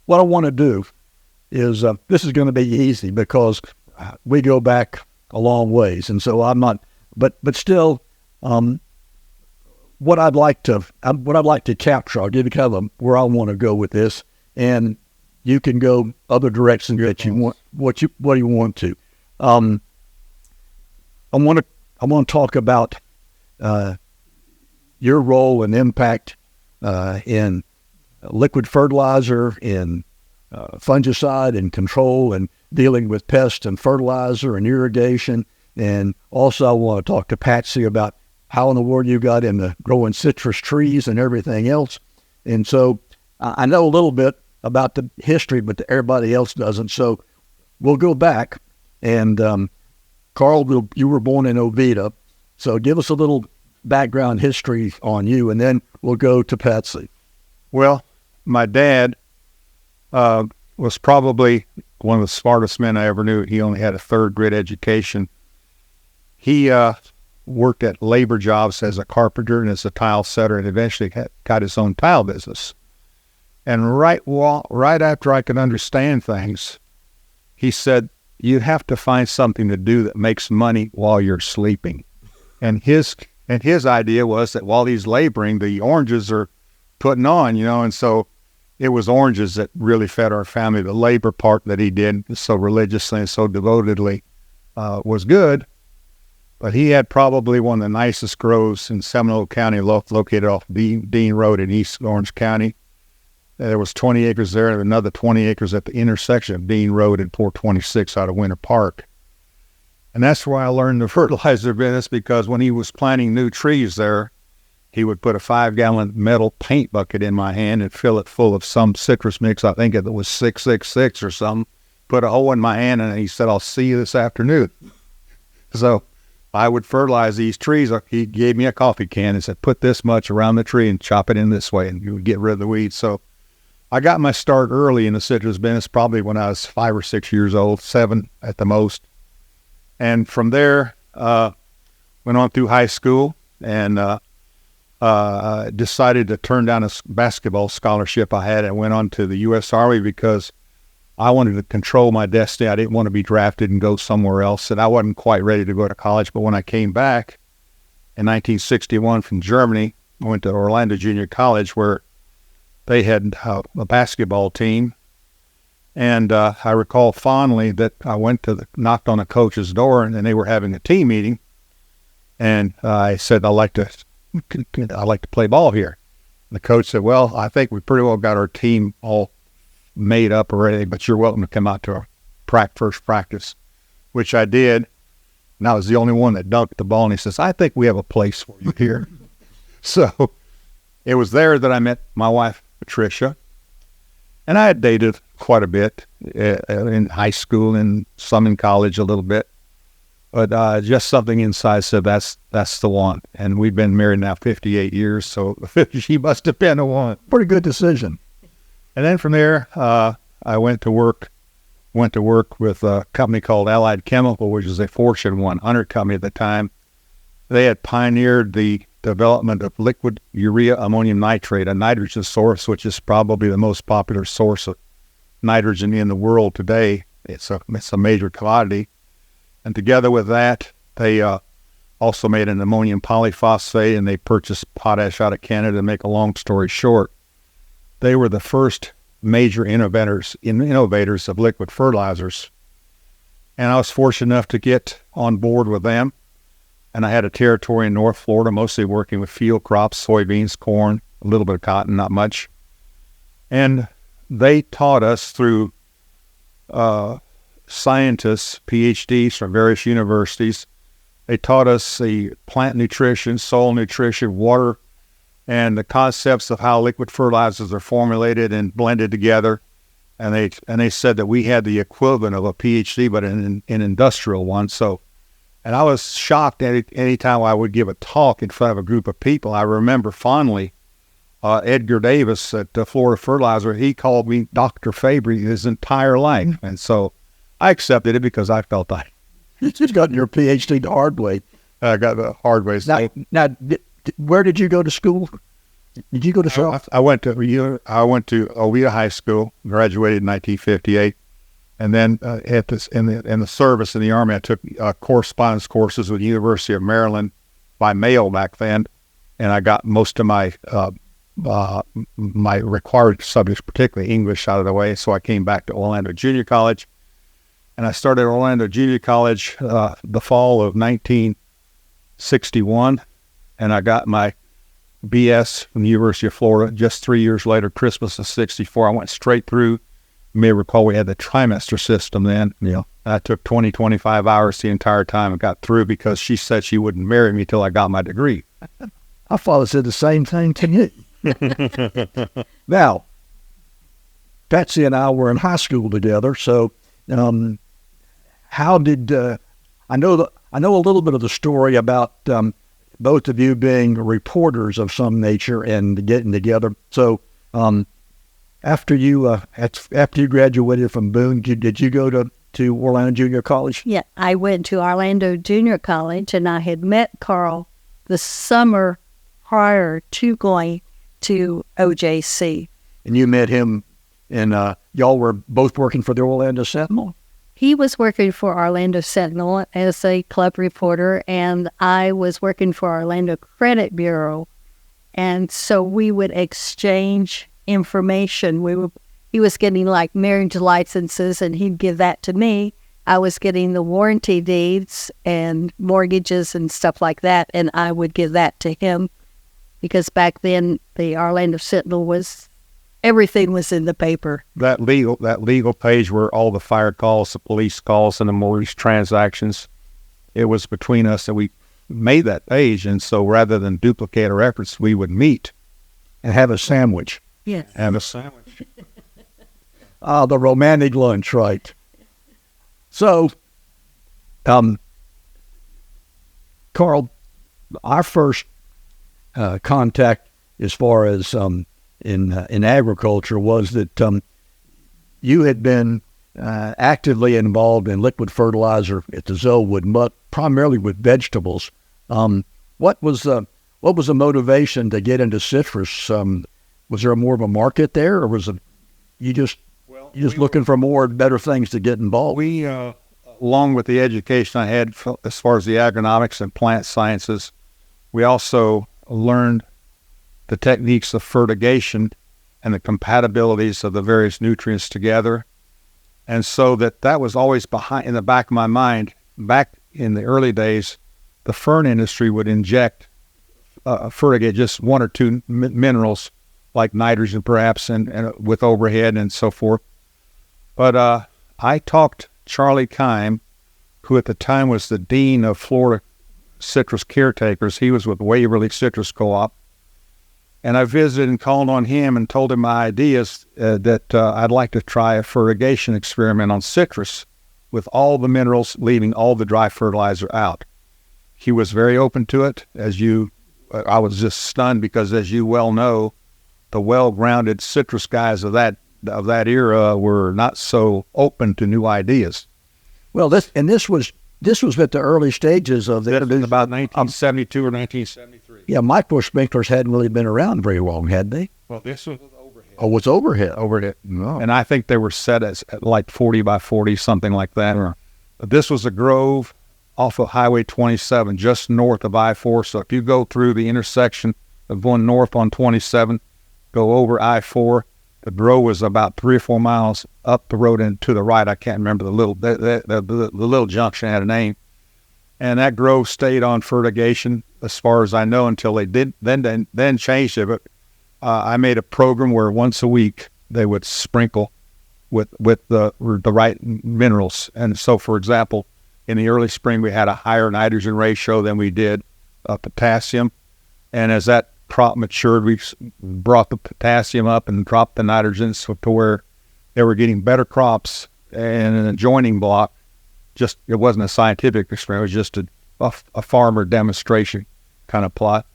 what I want to do is, this is going to be easy because we go back a long ways. And so I'm not, but still, what I'd like to capture, I'll give you kind of where I want to go with this, and you can go other directions that you want, what you want to. I want to talk about your role and impact in liquid fertilizer, in fungicide and control, and dealing with pests and fertilizer and irrigation. And also I want to talk to Patsy about how in the world you got into growing citrus trees and everything else. And so I know a little bit about the history, but everybody else doesn't. So we'll go back. And Carl, you were born in Oviedo. So give us a little background history on you, and then we'll go to Patsy. Well, my dad was probably one of the smartest men I ever knew. He only had a third grade education. He worked at labor jobs as a carpenter and as a tile setter, and eventually got his own tile business. And right after I could understand things, he said, you have to find something to do that makes money while you're sleeping. And his idea was that while he's laboring, the oranges are putting on, and so it was oranges that really fed our family. The labor part that he did so religiously and so devotedly was good, but he had probably one of the nicest groves in Seminole County, located off Dean Road in East Orange County. There was 20 acres there and another 20 acres at the intersection of Dean Road and 426 out of Winter Park. And that's where I learned the fertilizer business, because when he was planting new trees there, he would put a 5-gallon metal paint bucket in my hand and fill it full of some citrus mix. I think it was 666 or something. Put a hole in my hand, and he said, I'll see you this afternoon. So I would fertilize these trees. He gave me a coffee can and said, put this much around the tree and chop it in this way, and you would get rid of the weeds. So I got my start early in the citrus business, probably when I was 5 or 6 years old, 7 at the most. And from there, went on through high school and decided to turn down a basketball scholarship I had and went on to the U.S. Army because I wanted to control my destiny. I didn't want to be drafted and go somewhere else, and I wasn't quite ready to go to college. But when I came back in 1961 from Germany, I went to Orlando Junior College, where they had a basketball team. And I recall fondly that I knocked on a coach's door, and they were having a team meeting. And I said, I'd like to play ball here. And the coach said, well, I think we pretty well got our team all made up already, but you're welcome to come out to our first practice, which I did. And I was the only one that dunked the ball. And he says, I think we have a place for you here. So it was there that I met my wife, Patricia. And I had dated quite a bit in high school and some in college a little bit. But just something inside said, that's the one. And we've been married now 58 years, so she must have been the one. Pretty good decision. And then from there, I went to work with a company called Allied Chemical, which is a Fortune 100 company at the time. They had pioneered the development of liquid urea ammonium nitrate, a nitrogen source, which is probably the most popular source of nitrogen in the world today. It's a major commodity. And together with that, they also made an ammonium polyphosphate, and they purchased potash out of Canada. To make a long story short, they were the first major innovators of liquid fertilizers. And I was fortunate enough to get on board with them. And I had a territory in North Florida, mostly working with field crops, soybeans, corn, a little bit of cotton, not much. And they taught us through scientists, PhDs from various universities. They taught us the plant nutrition, soil nutrition, water, and the concepts of how liquid fertilizers are formulated and blended together. And they said that we had the equivalent of a PhD, but an industrial one. And I was shocked any time I would give a talk in front of a group of people. I remember fondly Edgar Davis at Florida Fertilizer. He called me Dr. Fabry his entire life. And so I accepted it because I felt You just got your PhD the hard way. I got the hard way. Now, where did you go to school? Did you go to South? I went to Oviedo High School, graduated in 1958, and then in the service in the Army, I took correspondence courses with the University of Maryland by mail back then, and I got most of my required subjects, particularly English, out of the way. So I came back to Orlando Junior College, and I started Orlando Junior College the fall of 1961, and I got my BS from the University of Florida just 3 years later, Christmas of 64. I went straight through. You may recall we had the trimester system then. Yeah. I took 25 hours the entire time and got through because she said she wouldn't marry me till I got my degree. My father said the same thing to me. Now, Patsy and I were in high school together, so how did I know a little bit of the story about both of you being reporters of some nature and getting together. So after you graduated from Boone, did you go to Orlando Junior College? Yeah, I went to Orlando Junior College, and I had met Carl the summer prior to going to OJC. And you met him, and y'all were both working for the Orlando Sentinel? He was working for Orlando Sentinel as a club reporter, and I was working for Orlando Credit Bureau. And so we would exchange information. He was getting like marriage licenses, and he'd give that to me. I was getting the warranty deeds and mortgages and stuff like that, and I would give that to him because back then the Orlando Sentinel everything was in the paper. That legal page where all the fire calls, the police calls, and the mortgage transactions, it was between us, and we made that page. And so rather than duplicate our efforts, we would meet And have a sandwich. Yes. and a sandwich. The romantic lunch, right. So, Carl, our first contact as far as in agriculture was that you had been actively involved in liquid fertilizer at the Zellwood Muck, primarily with vegetables. What was the motivation to get into citrus? Was there more of a market there, or was it you just looking for more better things to get involved? We, along with the education I had as far as the agronomics and plant sciences, we also learned the techniques of fertigation and the compatibilities of the various nutrients together. And so that was always in the back of my mind. Back in the early days, the fern industry would inject, fertigate just one or two minerals like nitrogen perhaps, and with overhead and so forth. But I talked Charlie Kime, who at the time was the dean of Florida citrus caretakers. He was with Waverly Citrus Co-op. And I visited and called on him and told him my ideas that I'd like to try a fertigation experiment on citrus with all the minerals, leaving all the dry fertilizer out. He was very open to it. I was just stunned because, as you well know, the well-grounded citrus guys of that era were not so open to new ideas. Well, this was at the early stages of the about 1972 or 1973. Yeah, micro sprinklers hadn't really been around very long, had they? Well, this was overhead. Oh, it's overhead. Overhead. No. And I think they were set at like 40 by 40, something like that. Sure. This was a grove off of Highway 27, just north of I-4. So if you go through the intersection of going north on 27, go over I-4, the grove was about 3 or 4 miles up the road and to the right. I can't remember the little junction had a name. And that grove stayed on fertigation, as far as I know, until they did then changed it. But I made a program where once a week they would sprinkle with the right minerals. And so, for example, in the early spring we had a higher nitrogen ratio than we did potassium. And as that crop matured, we brought the potassium up and dropped the nitrogen to where they were getting better crops. And an adjoining block, it wasn't a scientific experiment, it was just a farmer demonstration kind of plot,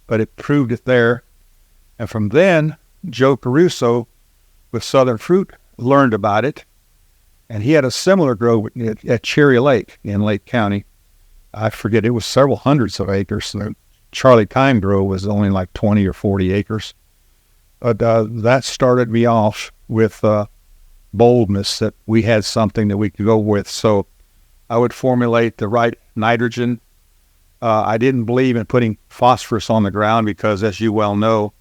but it proved it there. And from then, Joe Caruso with Southern Fruit learned about it, and he had a similar grove at Cherry Lake in Lake County. I forget, it was several hundreds of acres. The Charlie Kime grove was only like 20 or 40 acres. that started me off with boldness that we had something that we could go with. So I would formulate the right nitrogen. I didn't believe in putting phosphorus on the ground because, as you well know,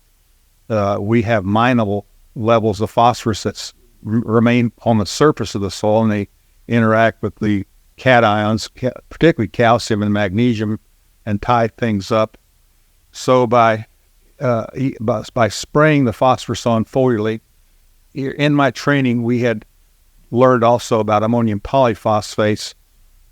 we have mineable levels of phosphorus that remain on the surface of the soil, and they interact with the cations, particularly calcium and magnesium, and tie things up. So by spraying the phosphorus on foliarly, in my training we had learned also about ammonium polyphosphates,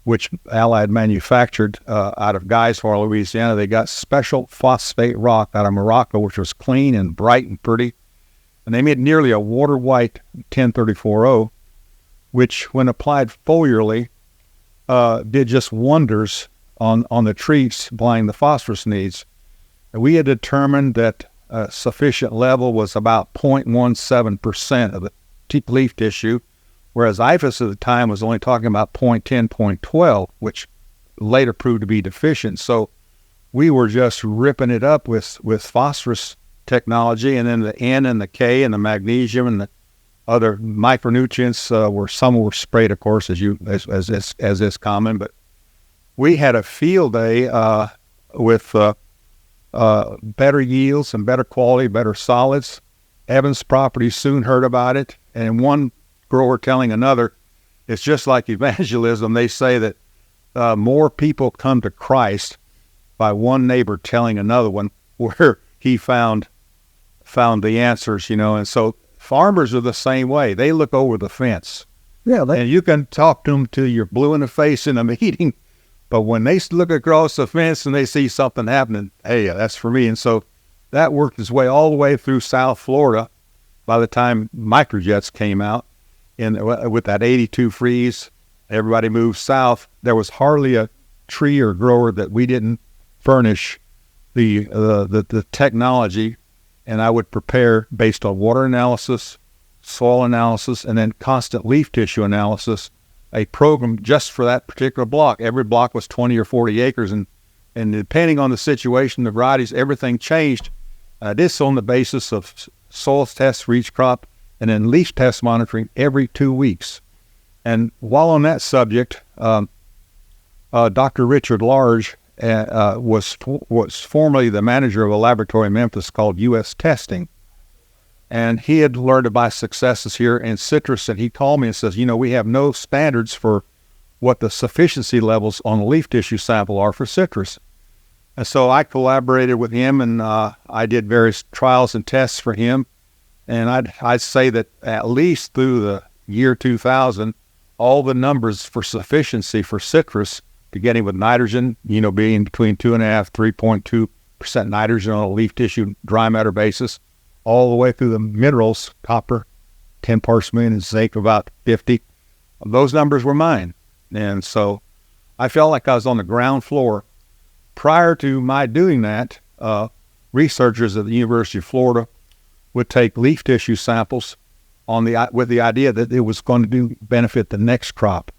which Allied manufactured out of Geismar, Louisiana. They got special phosphate rock out of Morocco, which was clean and bright and pretty. And they made nearly a water-white 1034O, which, when applied foliarly, did just wonders on the trees, supplying the phosphorus needs. And we had determined that a sufficient level was about 0.17% of the leaf tissue, whereas IFAS at the time was only talking about 0.10, 0.12, which later proved to be deficient. So we were just ripping it up with phosphorus technology, and then the N and the K and the magnesium and the other micronutrients some were sprayed, of course, as is common. But we had a field day with better yields and better quality, better solids. Evans Properties soon heard about it, and one grower telling another, it's just like evangelism. They say that more people come to Christ by one neighbor telling another one where he found the answers, and so farmers are the same way. They look over the fence. Yeah, and you can talk to them till you're blue in the face in a meeting, but when they look across the fence and they see something happening, hey, that's for me. And so that worked its way all the way through South Florida. By the time microjets came out, and with that 82 freeze, everybody moved south. There was hardly a tree or grower that we didn't furnish the technology. And I would prepare, based on water analysis, soil analysis, and then constant leaf tissue analysis, a program just for that particular block. Every block was 20 or 40 acres, and depending on the situation, the varieties, everything changed. I did so on the basis of soil tests for each crop, and then leaf test monitoring every 2 weeks. And while on that subject, Dr. Richard Large was formerly the manager of a laboratory in Memphis called U.S. Testing. And he had learned of my successes here in citrus, and he called me and says, we have no standards for what the sufficiency levels on the leaf tissue sample are for citrus. And so I collaborated with him, and I did various trials and tests for him. And I'd say that at least through the year 2000, all the numbers for sufficiency for citrus, beginning with nitrogen, being between 2.5%, 3.2% nitrogen on a leaf tissue dry matter basis, all the way through the minerals, copper, 10 parts million, and zinc about 50. Those numbers were mine. And so I felt like I was on the ground floor. Prior to my doing that, researchers at the University of Florida would take leaf tissue samples with the idea that it was going to benefit the next crop.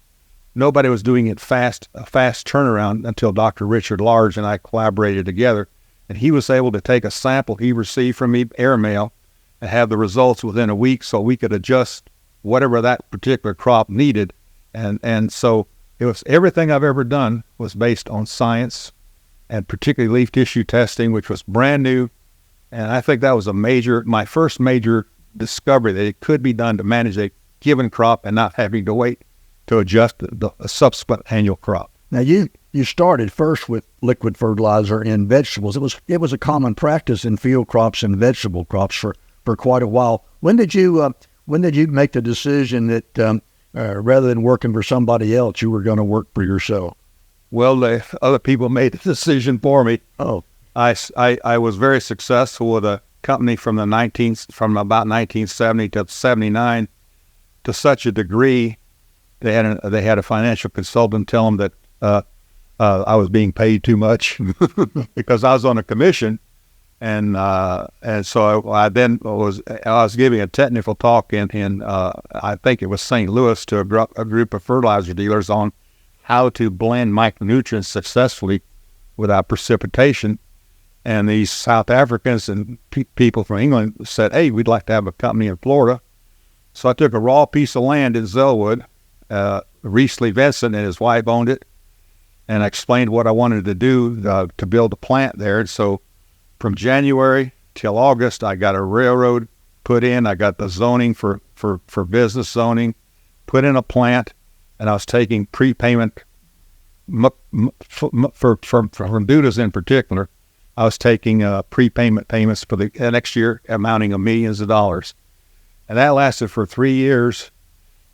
Nobody was doing it a fast turnaround until Dr. Richard Large and I collaborated together. And he was able to take a sample he received from me, airmail, and have the results within a week, so we could adjust whatever that particular crop needed. And so it was everything I've ever done was based on science, and particularly leaf tissue testing, which was brand new. And I think that was my first major discovery, that it could be done to manage a given crop and not having to wait to adjust the subsequent annual crop. Now, you started first with liquid fertilizer in vegetables. It was a common practice in field crops and vegetable crops for quite a while. When did you make the decision that rather than working for somebody else, you were going to work for yourself? Well, the other people made the decision for me. Oh, I was very successful with a company from about 1970 to 79, to such a degree they had a financial consultant tell them that I was being paid too much because I was on a commission, and so I was giving a technical talk in I think it was St. Louis to a group of fertilizer dealers on how to blend micronutrients successfully without precipitation. And these South Africans and people from England said, hey, we'd like to have a company in Florida. So I took a raw piece of land in Zellwood. Reese Lee Vincent and his wife owned it. And I explained what I wanted to do to build a plant there. And so from January till August, I got a railroad put in. I got the zoning for business zoning, put in a plant, and I was taking prepayment from Dudas in particular. I was taking prepayment payments for the next year amounting to millions of dollars. And that lasted for 3 years.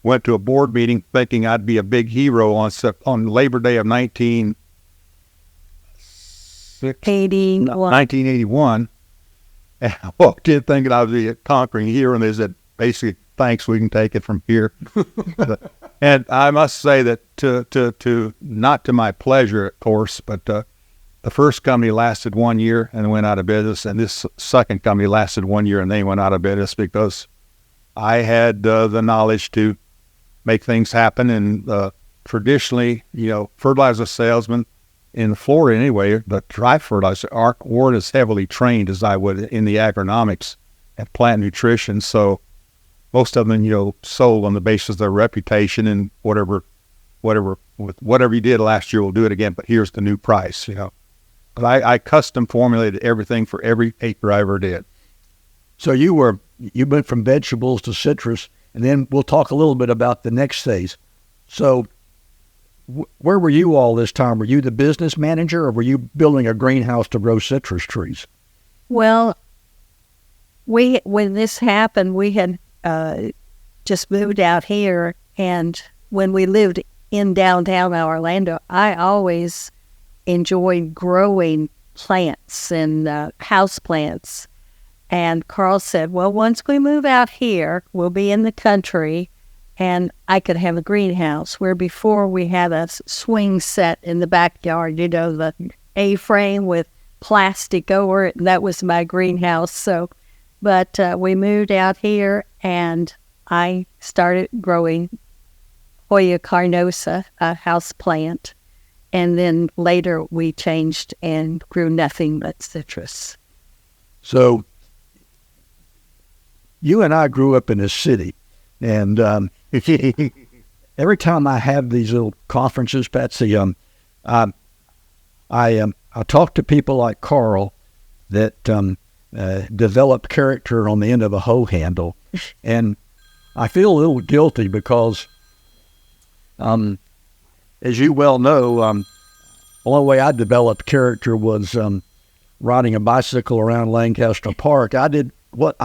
Went to a board meeting thinking I'd be a big hero on Labor Day of 1981. And I walked in thinking I would be a conquering hero, and they said, basically, thanks, we can take it from here. And I must say that to not to my pleasure, of course, but the first company lasted 1 year and went out of business, and this second company lasted 1 year and they went out of business because I had the knowledge to make things happen. And traditionally, fertilizer salesmen in Florida anyway, the dry fertilizer weren't as heavily trained as I would in the agronomics and plant nutrition. So most of them, sold on the basis of their reputation, and whatever you did last year, we'll do it again, but here's the new price, But I custom formulated everything for every acre I ever did. So you went from vegetables to citrus, and then we'll talk a little bit about the next phase. So where were you all this time? Were you the business manager, or were you building a greenhouse to grow citrus trees? Well, when this happened, we had just moved out here, and when we lived in downtown Orlando, I always enjoyed growing plants and house plants. And Carl said, well, once we move out here, we'll be in the country, and I could have a greenhouse, where before we had a swing set in the backyard, the A-frame with plastic over it, and that was my greenhouse. So, but we moved out here, and I started growing Hoya carnosa, a house plant, and then later we changed and grew nothing but citrus. So you and I grew up in a city, and every time I have these little conferences, Patsy, I talk to people like Carl that develop character on the end of a hoe handle, and I feel a little guilty because, as you well know, the only way I developed character was riding a bicycle around Lancaster Park. I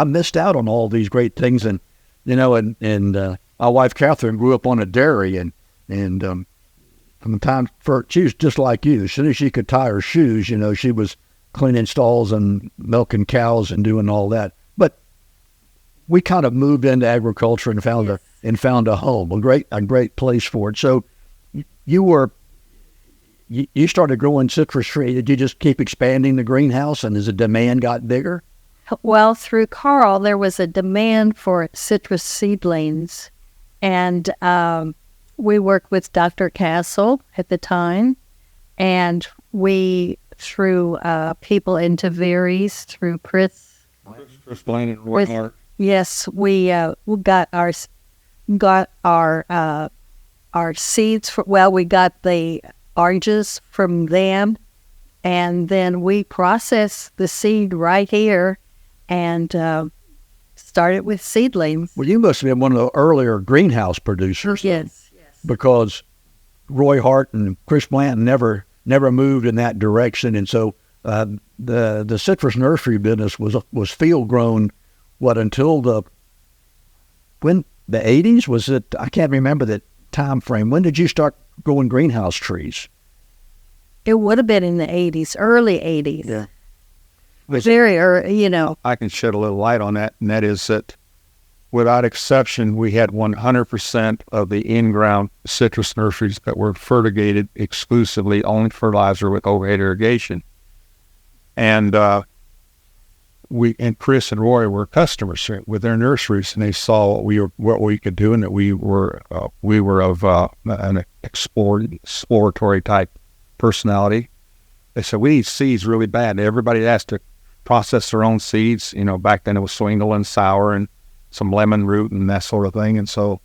missed out on all these great things, and my wife Catherine grew up on a dairy, and from the time she was just like you. As soon as she could tie her shoes, she was cleaning stalls and milking cows and doing all that. But we kind of moved into agriculture and found a home, a great place for it. So you started growing citrus trees. Did you just keep expanding the greenhouse, and as the demand got bigger? Well, through Carl, there was a demand for citrus seedlings, and we worked with Dr. Castle at the time, and we threw people into Veries through Chris Blaine and Roy Hart. Yes, we got our seeds. We got the oranges from them, and then we processed the seed right here and started with seedlings. Well, you must have been one of the earlier greenhouse producers. Yes. Because Roy Hart and Chris Blanton never moved in that direction, and so the citrus nursery business was field grown. Until the 80s? Was it? I can't remember the time frame. When did you start growing greenhouse trees? It would have been in the 80s, early 80s. Yeah. Very early, I can shed a little light on that, and that is that without exception, we had 100% of the in-ground citrus nurseries that were fertigated exclusively, only fertilizer with overhead irrigation. And Chris and Roy were customers with their nurseries, and they saw what we could do, and that we were of an exploratory type personality. they said, we need seeds really bad. And everybody has to process their own seeds. You know, back then it was swingle and sour and some lemon root and that sort of thing. And so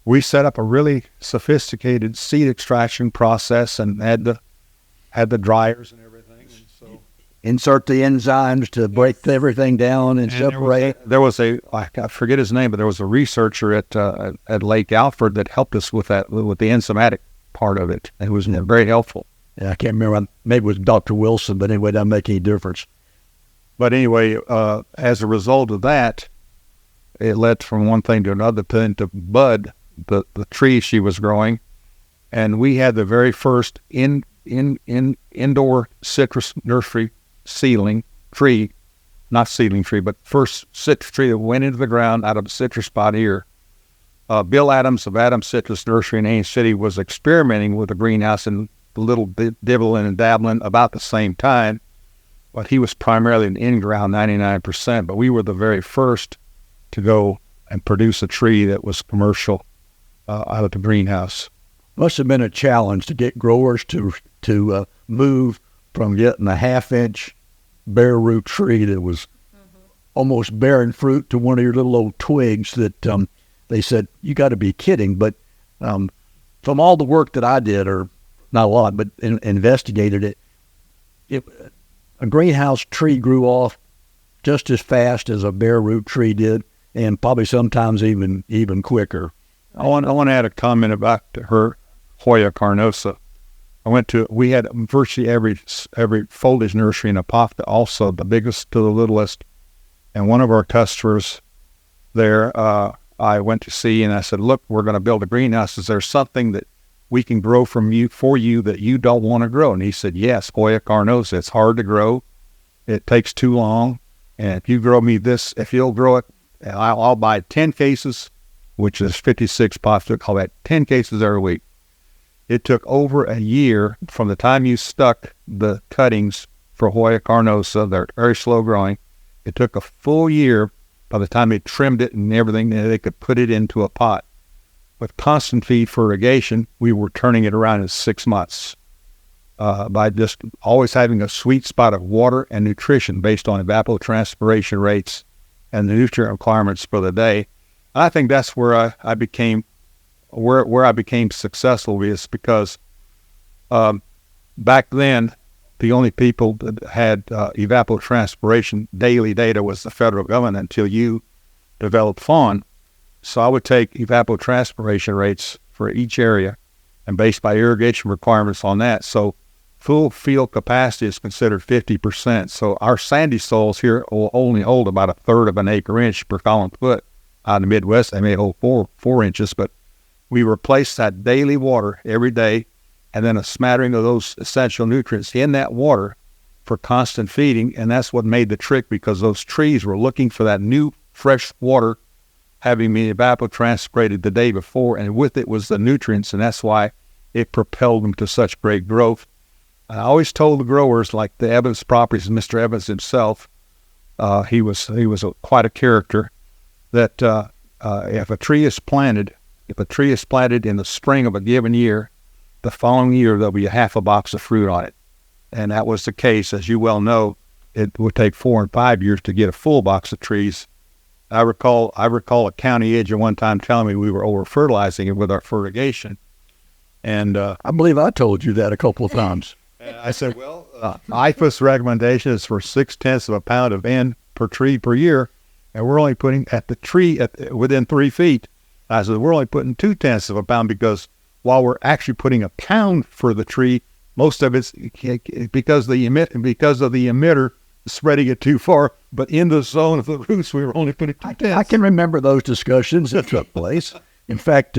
we set up a really sophisticated seed extraction process and had the dryers and everything. And so insert the enzymes to break everything down and separate. There was I forget his name, but there was a researcher at Lake Alfred that helped us with that, with the enzymatic part of it. It was very helpful. Yeah, I can't remember. Maybe it was Dr. Wilson, but anyway, it doesn't make any difference. But anyway, as a result of that, it led from one thing to another to bud the tree she was growing, and we had the very first indoor citrus nursery tree, not seedling tree, but first citrus tree that went into the ground out of a citrus spot here. Bill Adams of Adams Citrus Nursery in Haines City was experimenting with a greenhouse and a little bit dibbling and dabbling about the same time, but he was primarily an in-ground 99%, but we were the very first to go and produce a tree that was commercial out of the greenhouse. Must have been a challenge to get growers to move from getting a half-inch bare root tree that was almost bearing fruit to one of your little old twigs that they said, you got to be kidding. But from all the work that I did, or not a lot, but investigated it, a greenhouse tree grew off just as fast as a bare root tree did, and probably sometimes even quicker. I want to add a comment about her Hoya carnosa. We had virtually every foliage nursery in Apopka, also the biggest to the littlest. And one of our customers there, I went to see, and I said, look, we're going to build a greenhouse. Is there something that we can grow for you that you don't want to grow? And he said, yes, Hoya carnosa. It's hard to grow. It takes too long. And if you grow me this, if you'll grow it, I'll buy 10 cases, which is 56 pots. I'll buy 10 cases every week. It took over a year from the time you stuck the cuttings for Hoya carnosa. They're very slow growing. It took a full year by the time they trimmed it and everything, and they could put it into a pot. With constant feed for irrigation, we were turning it around in 6 months by just always having a sweet spot of water and nutrition based on evapotranspiration rates and the nutrient requirements for the day. I think that's where I became successful, is because back then the only people that had evapotranspiration daily data was the federal government until you developed FAWN. So I would take evapotranspiration rates for each area and based by irrigation requirements on that. So full field capacity is considered 50%. So our sandy soils here will only hold about a third of an acre inch per column foot. Out in the Midwest, they may hold four inches, but we replace that daily water every day, and then a smattering of those essential nutrients in that water for constant feeding. And that's what made the trick, because those trees were looking for that new fresh water having been evapotranspirated the day before, and with it was the nutrients, and that's why it propelled them to such great growth. I always told the growers, like the Evans Properties, Mr. Evans himself, he was quite a character, that if a tree is planted in the spring of a given year, the following year there'll be a half a box of fruit on it. And that was the case. As you well know, it would take 4 and 5 years to get a full box of trees. I recall a county agent one time telling me we were over-fertilizing it with our fertigation. And I believe I told you that a couple of times. I said, well, IFA's recommendation is for 0.6 of a pound of N per tree per year, and we're only putting at the tree within 3 feet. I said, we're only putting 0.2 of a pound, because while we're actually putting a pound for the tree, most of it's because of the emitter spreading it too far. But in the zone of the roots, we were only putting 0.2. I can remember those discussions that took place. In fact,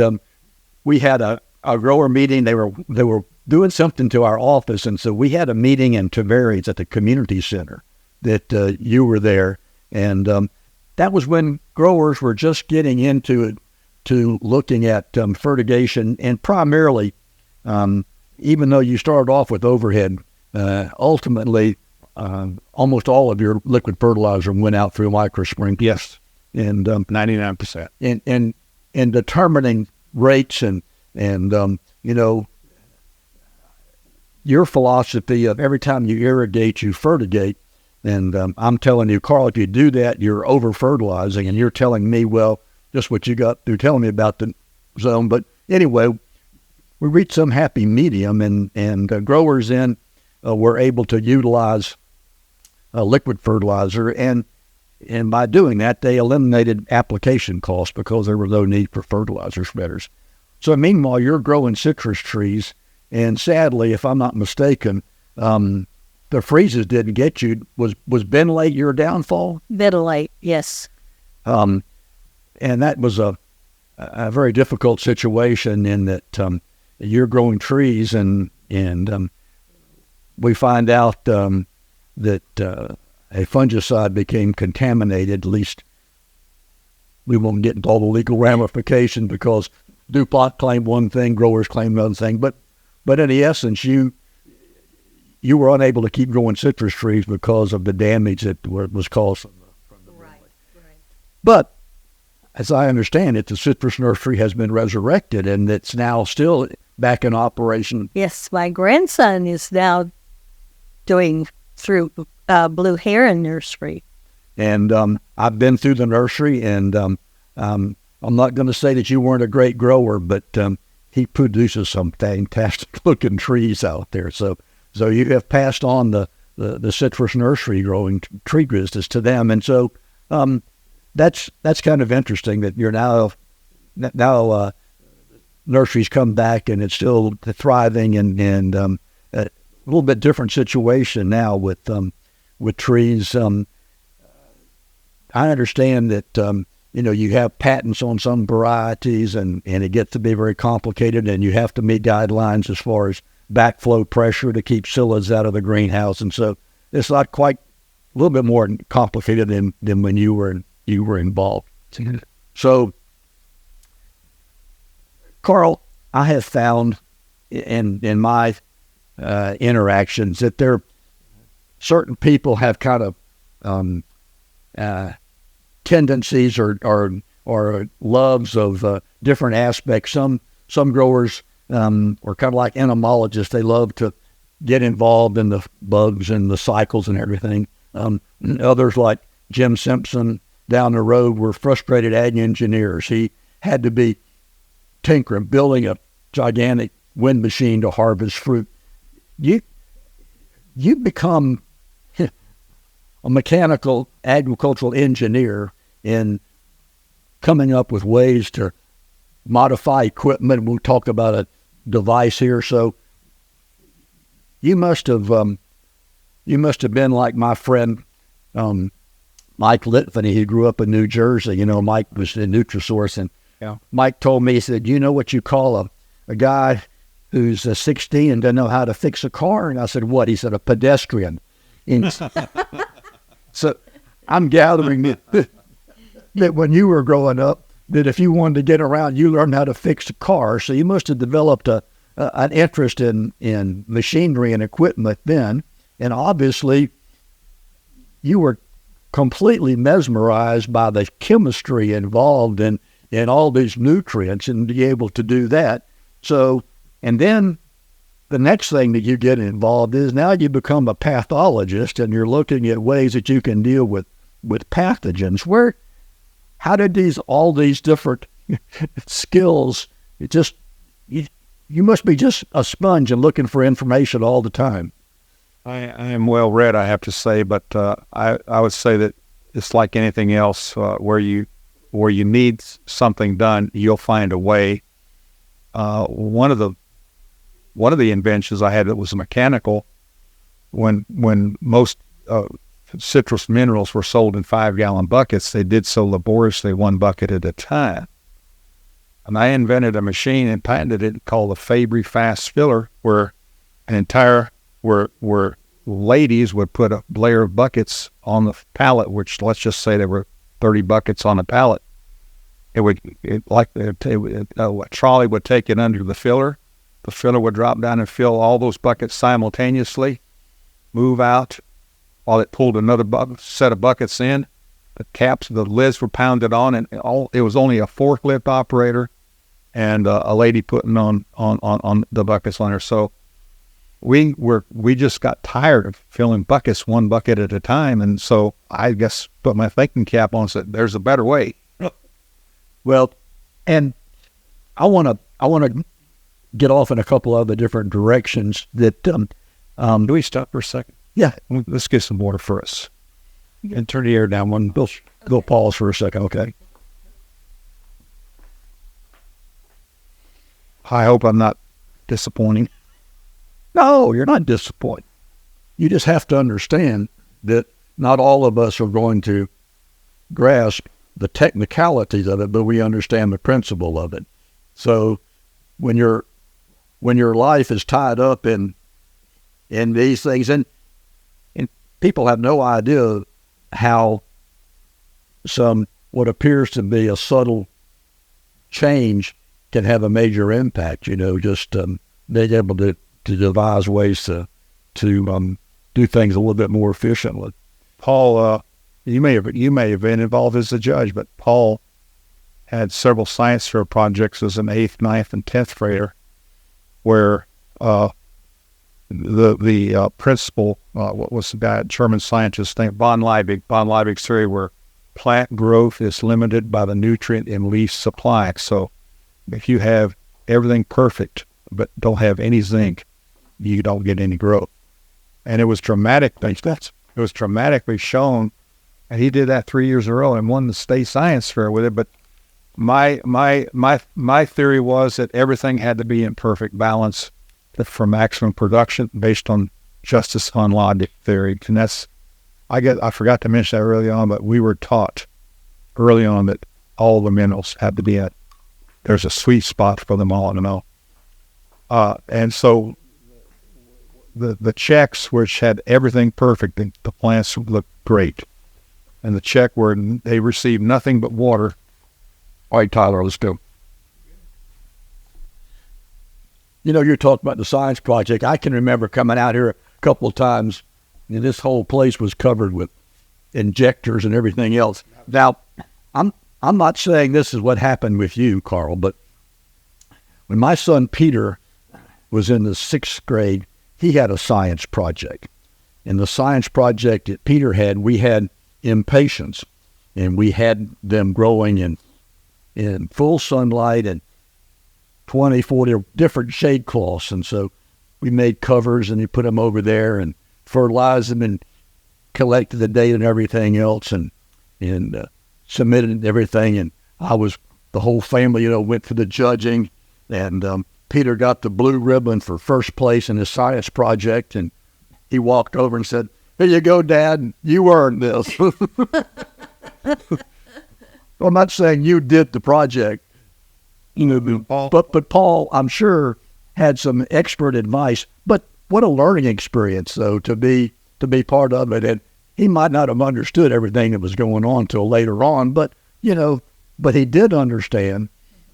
we had a grower meeting. They were doing something to our office, and so we had a meeting in Tavares at the community center that you were there, and that was when growers were just getting into it, to looking at fertigation, and primarily, even though you started off with overhead, ultimately almost all of your liquid fertilizer went out through microspring. Yes, and 99%. In determining rates and your philosophy of every time you irrigate, you fertigate. And I'm telling you, Carl, if you do that, you're over-fertilizing. And you're telling me, well, just what you got through telling me about the zone. But anyway, we reached some happy medium, and growers were able to utilize liquid fertilizer. And by doing that, they eliminated application costs because there was no need for fertilizer spreaders. So meanwhile, you're growing citrus trees. And sadly, if I'm not mistaken, the freezes didn't get you. Was Benolate your downfall? Benolate, yes. And that was a very difficult situation in that you're growing trees, and we find out that a fungicide became contaminated. At least we won't get into all the legal ramifications because DuPont claimed one thing, growers claimed another thing. But in the essence, you were unable to keep growing citrus trees because of the damage that was caused from the right. But as I understand it, the citrus nursery has been resurrected, and it's now still back in operation. Yes, my grandson is now doing through Blue Heron Nursery. And I've been through the nursery, and I'm not going to say that you weren't a great grower, but he produces some fantastic-looking trees out there. So you have passed on the citrus nursery growing tree business to them, and so that's kind of interesting that you're now nurseries come back and it's still thriving, and a little bit different situation now with trees. I understand that you have patents on some varieties, and it gets to be very complicated, and you have to meet guidelines as far as backflow pressure to keep psyllids out of the greenhouse, and so it's not quite a little bit more complicated than when you were involved. So, Carl, I have found in my interactions that there certain people have kind of tendencies or loves of different aspects. Some growers are kind of like entomologists. They love to get involved in the bugs and the cycles and everything. Others, like Jim Simpson down the road, were frustrated ag engineers. He had to be tinkering, building a gigantic wind machine to harvest fruit. You become a mechanical agricultural engineer in coming up with ways to modify equipment. We'll talk about a device here. So you must have been like my friend Mike Litvinny, who grew up in New Jersey. Mike was in Nutrisource, and Mike told me, he said, "You know what you call a guy who's 16 and doesn't know how to fix a car?" And I said, "What?" He said, "A pedestrian." So I'm gathering that when you were growing up, that if you wanted to get around, you learned how to fix a car. So you must have developed an interest in machinery and equipment then. And obviously, you were completely mesmerized by the chemistry involved in all these nutrients, and be able to do that. So, and then the next thing that you get involved is now you become a pathologist, and you're looking at ways that you can deal with pathogens. How did all these different skills, you must be just a sponge and looking for information all the time. I am well read, I have to say, but I would say that it's like anything else, where you need something done, you'll find a way. One of the inventions I had that was mechanical, when most citrus minerals were sold in 5-gallon buckets, they did so laboriously, 1 bucket at a time. And I invented a machine and patented it called the Fabry fast filler, where where ladies would put a layer of buckets on the pallet, which, let's just say there were 30 buckets on a pallet. A trolley would take it under the filler. The filler would drop down and fill all those buckets simultaneously, move out while it pulled another set of buckets in. The lids were pounded on, and it was only a forklift operator and a lady putting on the buckets on her. So we just got tired of filling buckets, one bucket at a time. And so I guess put my thinking cap on and said, there's a better way. Well, and I want to get off in a couple other different directions that, Do we stop for a second? yeah, Let's get some water for us. and turn the air down one. We'll pause for a second, okay? I hope I'm not disappointing. No, you're not disappointed. You just have to understand that not all of us are going to grasp the technicalities of it, but we understand the principle of it. So when your life is tied up in these things, and people have no idea how what appears to be a subtle change can have a major impact. Just being able to devise ways to do things a little bit more efficiently. Paul, you may have been involved as a judge, but Paul had several science fair projects as an 8th, 9th, and 10th grader, where the principal, what was the guy, German scientist named von Liebig's theory, where plant growth is limited by the nutrient and leaf supply. So if you have everything perfect but don't have any zinc, you don't get any growth. And it was dramatically shown, and he did that 3 years in a row and won the state science fair with it. But my theory was that everything had to be in perfect balance for maximum production based on justice on logic theory. And I forgot to mention that early on, but we were taught early on that all the minerals had to be there's a sweet spot for them all to know. And so the checks which had everything perfect, the plants looked great. And the check where they received nothing but water. All right, Tyler, let's go. You're talking about the science project. I can remember coming out here a couple of times, and this whole place was covered with injectors and everything else. Now, I'm not saying this is what happened with you, Carl, but when my son Peter was in the 6th grade, he had a science project. And the science project that Peter had, we had impatiens, and we had them growing in full sunlight and 20, 40 different shade cloths. And so we made covers, and he put them over there and fertilized them and collected the data and everything else, and submitted everything. And the whole family, went for the judging, and Peter got the blue ribbon for first place in his science project, and he walked over and said, "Here you go, Dad. You earned this." Well, I'm not saying you did the project, but Paul, I'm sure, had some expert advice. But what a learning experience, though, to be part of it. And he might not have understood everything that was going on till later on, but he did understand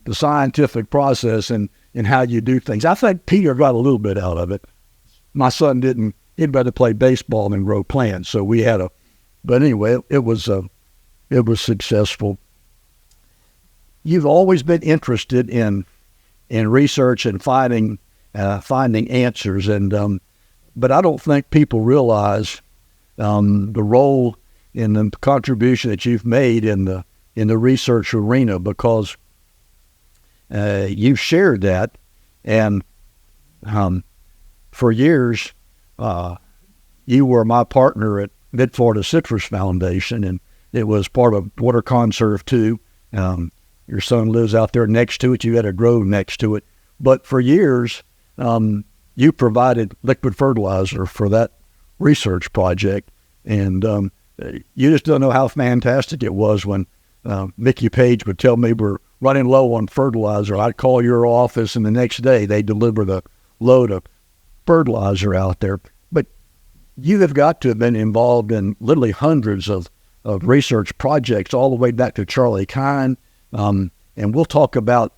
the scientific process and how you do things. I think Peter got a little bit out of it. My son didn't. He'd rather play baseball than grow plants. So we had but anyway, it was successful. You've always been interested in research and finding answers, but I don't think people realize the role and the contribution that you've made in the research arena, because you've shared that, and for years you were my partner at Mid-Florida Citrus Foundation, and it was part of Water Conserve too. Your son lives out there next to it. You had a grove next to it. But for years, you provided liquid fertilizer for that research project. And you just don't know how fantastic it was when Mickey Page would tell me we're running low on fertilizer. I'd call your office, and the next day they'd deliver the load of fertilizer out there. But you have got to have been involved in literally hundreds of research projects all the way back to Charlie Kine. And we'll talk about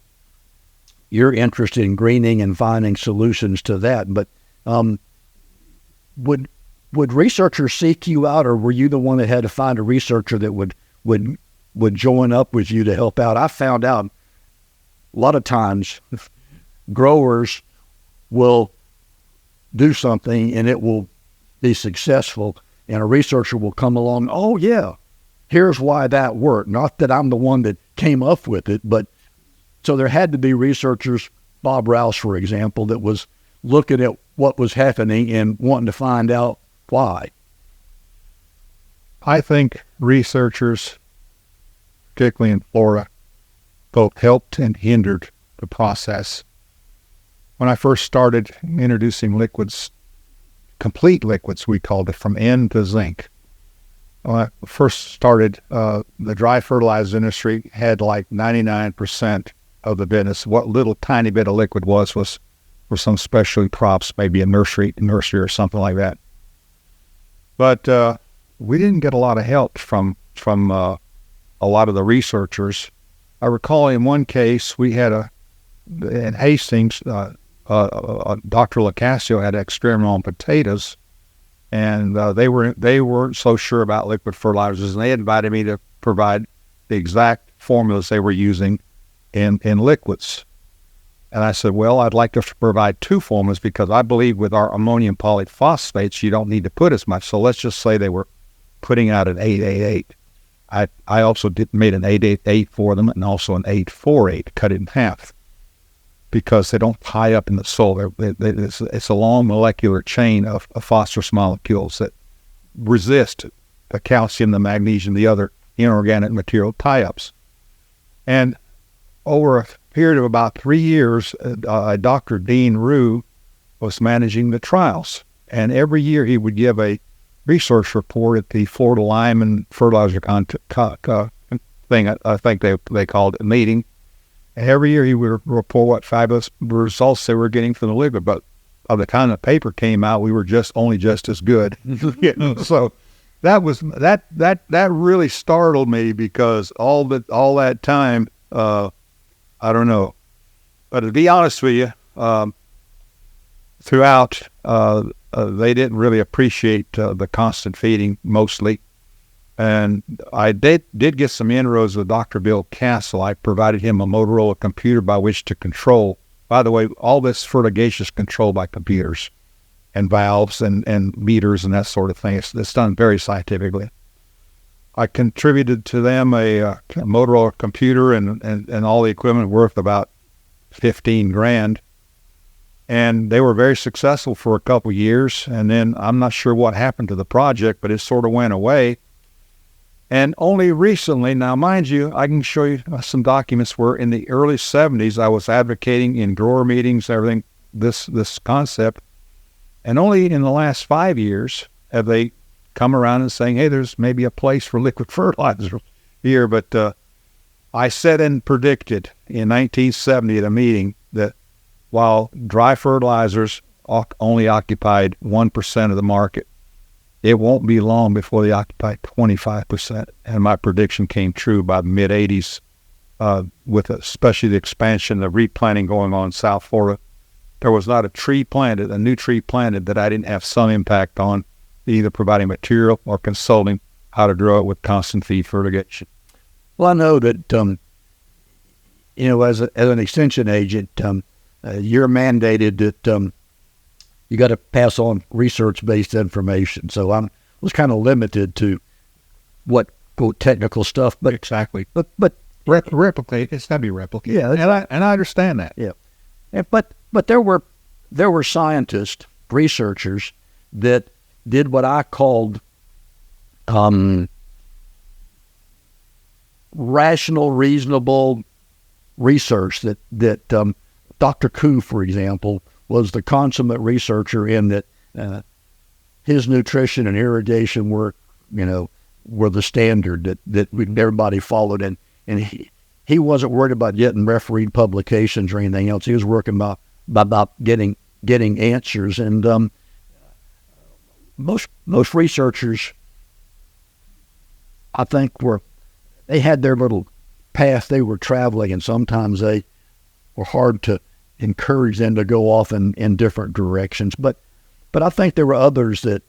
your interest in greening and finding solutions to that. But would researchers seek you out, or were you the one that had to find a researcher that would join up with you to help out? I found out a lot of times growers will do something and it will be successful, and a researcher will come along, oh yeah, here's why that worked. Not that I'm the one that came up with it, but so there had to be researchers, Bob Rouse, for example, that was looking at what was happening and wanting to find out why. I think researchers, particularly in Florida, both helped and hindered the process. When I first started introducing liquids, complete liquids, we called it, from N to zinc. When I first started, the dry fertilizer industry had like 99% of the business. What little tiny bit of liquid was for some specialty crops, maybe a nursery or something like that. But we didn't get a lot of help from a lot of the researchers. I recall in one case we had in Hastings, Dr. LaCasio had an experiment on potatoes, and they weren't so sure about liquid fertilizers, and they invited me to provide the exact formulas they were using in liquids. And I said, well, I'd like to provide two formulas because I believe with our ammonium polyphosphates, you don't need to put as much. So let's just say they were putting out an 888. I also made an 888 for them and also an 848, cut it in half, because they don't tie up in the soil. It's a long molecular chain of phosphorus molecules that resist the calcium, the magnesium, the other inorganic material tie-ups. And over a period of about 3 years, Dr. Dean Rue was managing the trials. And every year he would give a research report at the Florida Lyman Fertilizer thing, I think they called it, meeting. And every year he would report what fabulous results they were getting from the liquid. But by the time the paper came out, we were only just as good. So that was that really startled me, because all that time, I don't know. But to be honest with you, throughout, they didn't really appreciate the constant feeding mostly. And I did get some inroads with Dr. Bill Castle. I provided him a Motorola computer by which to control. By the way, all this fertigation is controlled by computers and valves and meters and that sort of thing. It's done very scientifically. I contributed to them a Motorola computer and all the equipment worth about $15,000. And they were very successful for a couple of years. And then I'm not sure what happened to the project, but it sort of went away. And only recently, now mind you, I can show you some documents where in the early 70s, I was advocating in grower meetings, everything, this concept. And only in the last 5 years have they come around and saying, hey, there's maybe a place for liquid fertilizer here. But I said and predicted in 1970 at a meeting that while dry fertilizers only occupied 1% of the market, it won't be long before they occupy 25%. And my prediction came true by the mid-'80s, with especially the expansion, the replanting going on in South Florida. There was not a new tree planted that I didn't have some impact on, either providing material or consulting how to grow it with constant feed fertigation. Well, I know that, as an extension agent, you're mandated that you got to pass on research-based information. So I was kind of limited to what, quote, technical stuff. But exactly. But replicate. It's got to be replicated. Yeah, and I understand that. Yeah, but there were scientists, researchers that did what I called rational, reasonable research. That Dr. Koo, for example, was the consummate researcher in that his nutrition and irrigation were the standard that everybody followed, and he wasn't worried about getting refereed publications or anything else. He was working about getting answers, and most researchers, I think, they had their little path they were traveling, and sometimes they were hard to encourage them to go off in different directions. But I think there were others that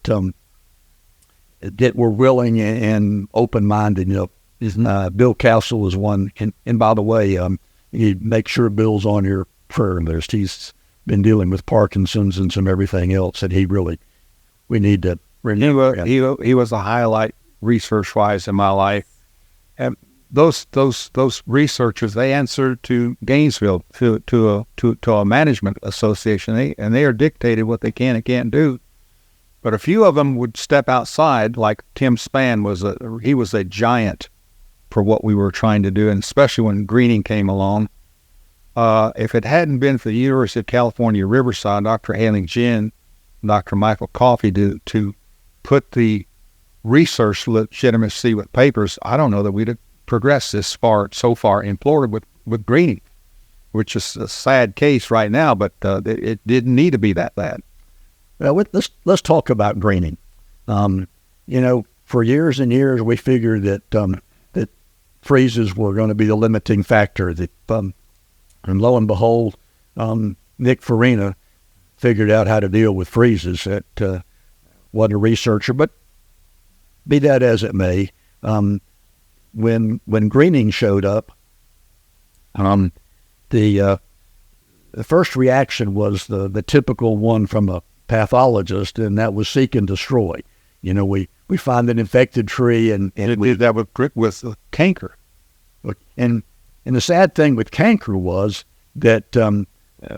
were willing and open-minded. Bill Castle was one. And by the way, you make sure Bill's on your prayer list. He's been dealing with Parkinson's and some everything else that we need to renew. He was a highlight research-wise in my life. And those researchers, they answered to Gainesville, to a management association, and they are dictated what they can and can't do. But a few of them would step outside, like Tim Spann was a giant for what we were trying to do, and especially when greening came along. If it hadn't been for the University of California, Riverside, Dr. Hailing Jin, Dr. Michael Coffey to put the research legitimacy with papers, I don't know that we'd have progressed so far in Florida with greening, which is a sad case right now, but it didn't need to be that bad. Well, let's talk about greening. For years and years, we figured that freezes were going to be the limiting factor. And lo and behold, Nick Farina figured out how to deal with freezes. That wasn't a researcher, but be that as it may, when greening showed up, the first reaction was the typical one from a pathologist, and that was seek and destroy. We find an infected tree, and we did that with canker. And the sad thing with canker was that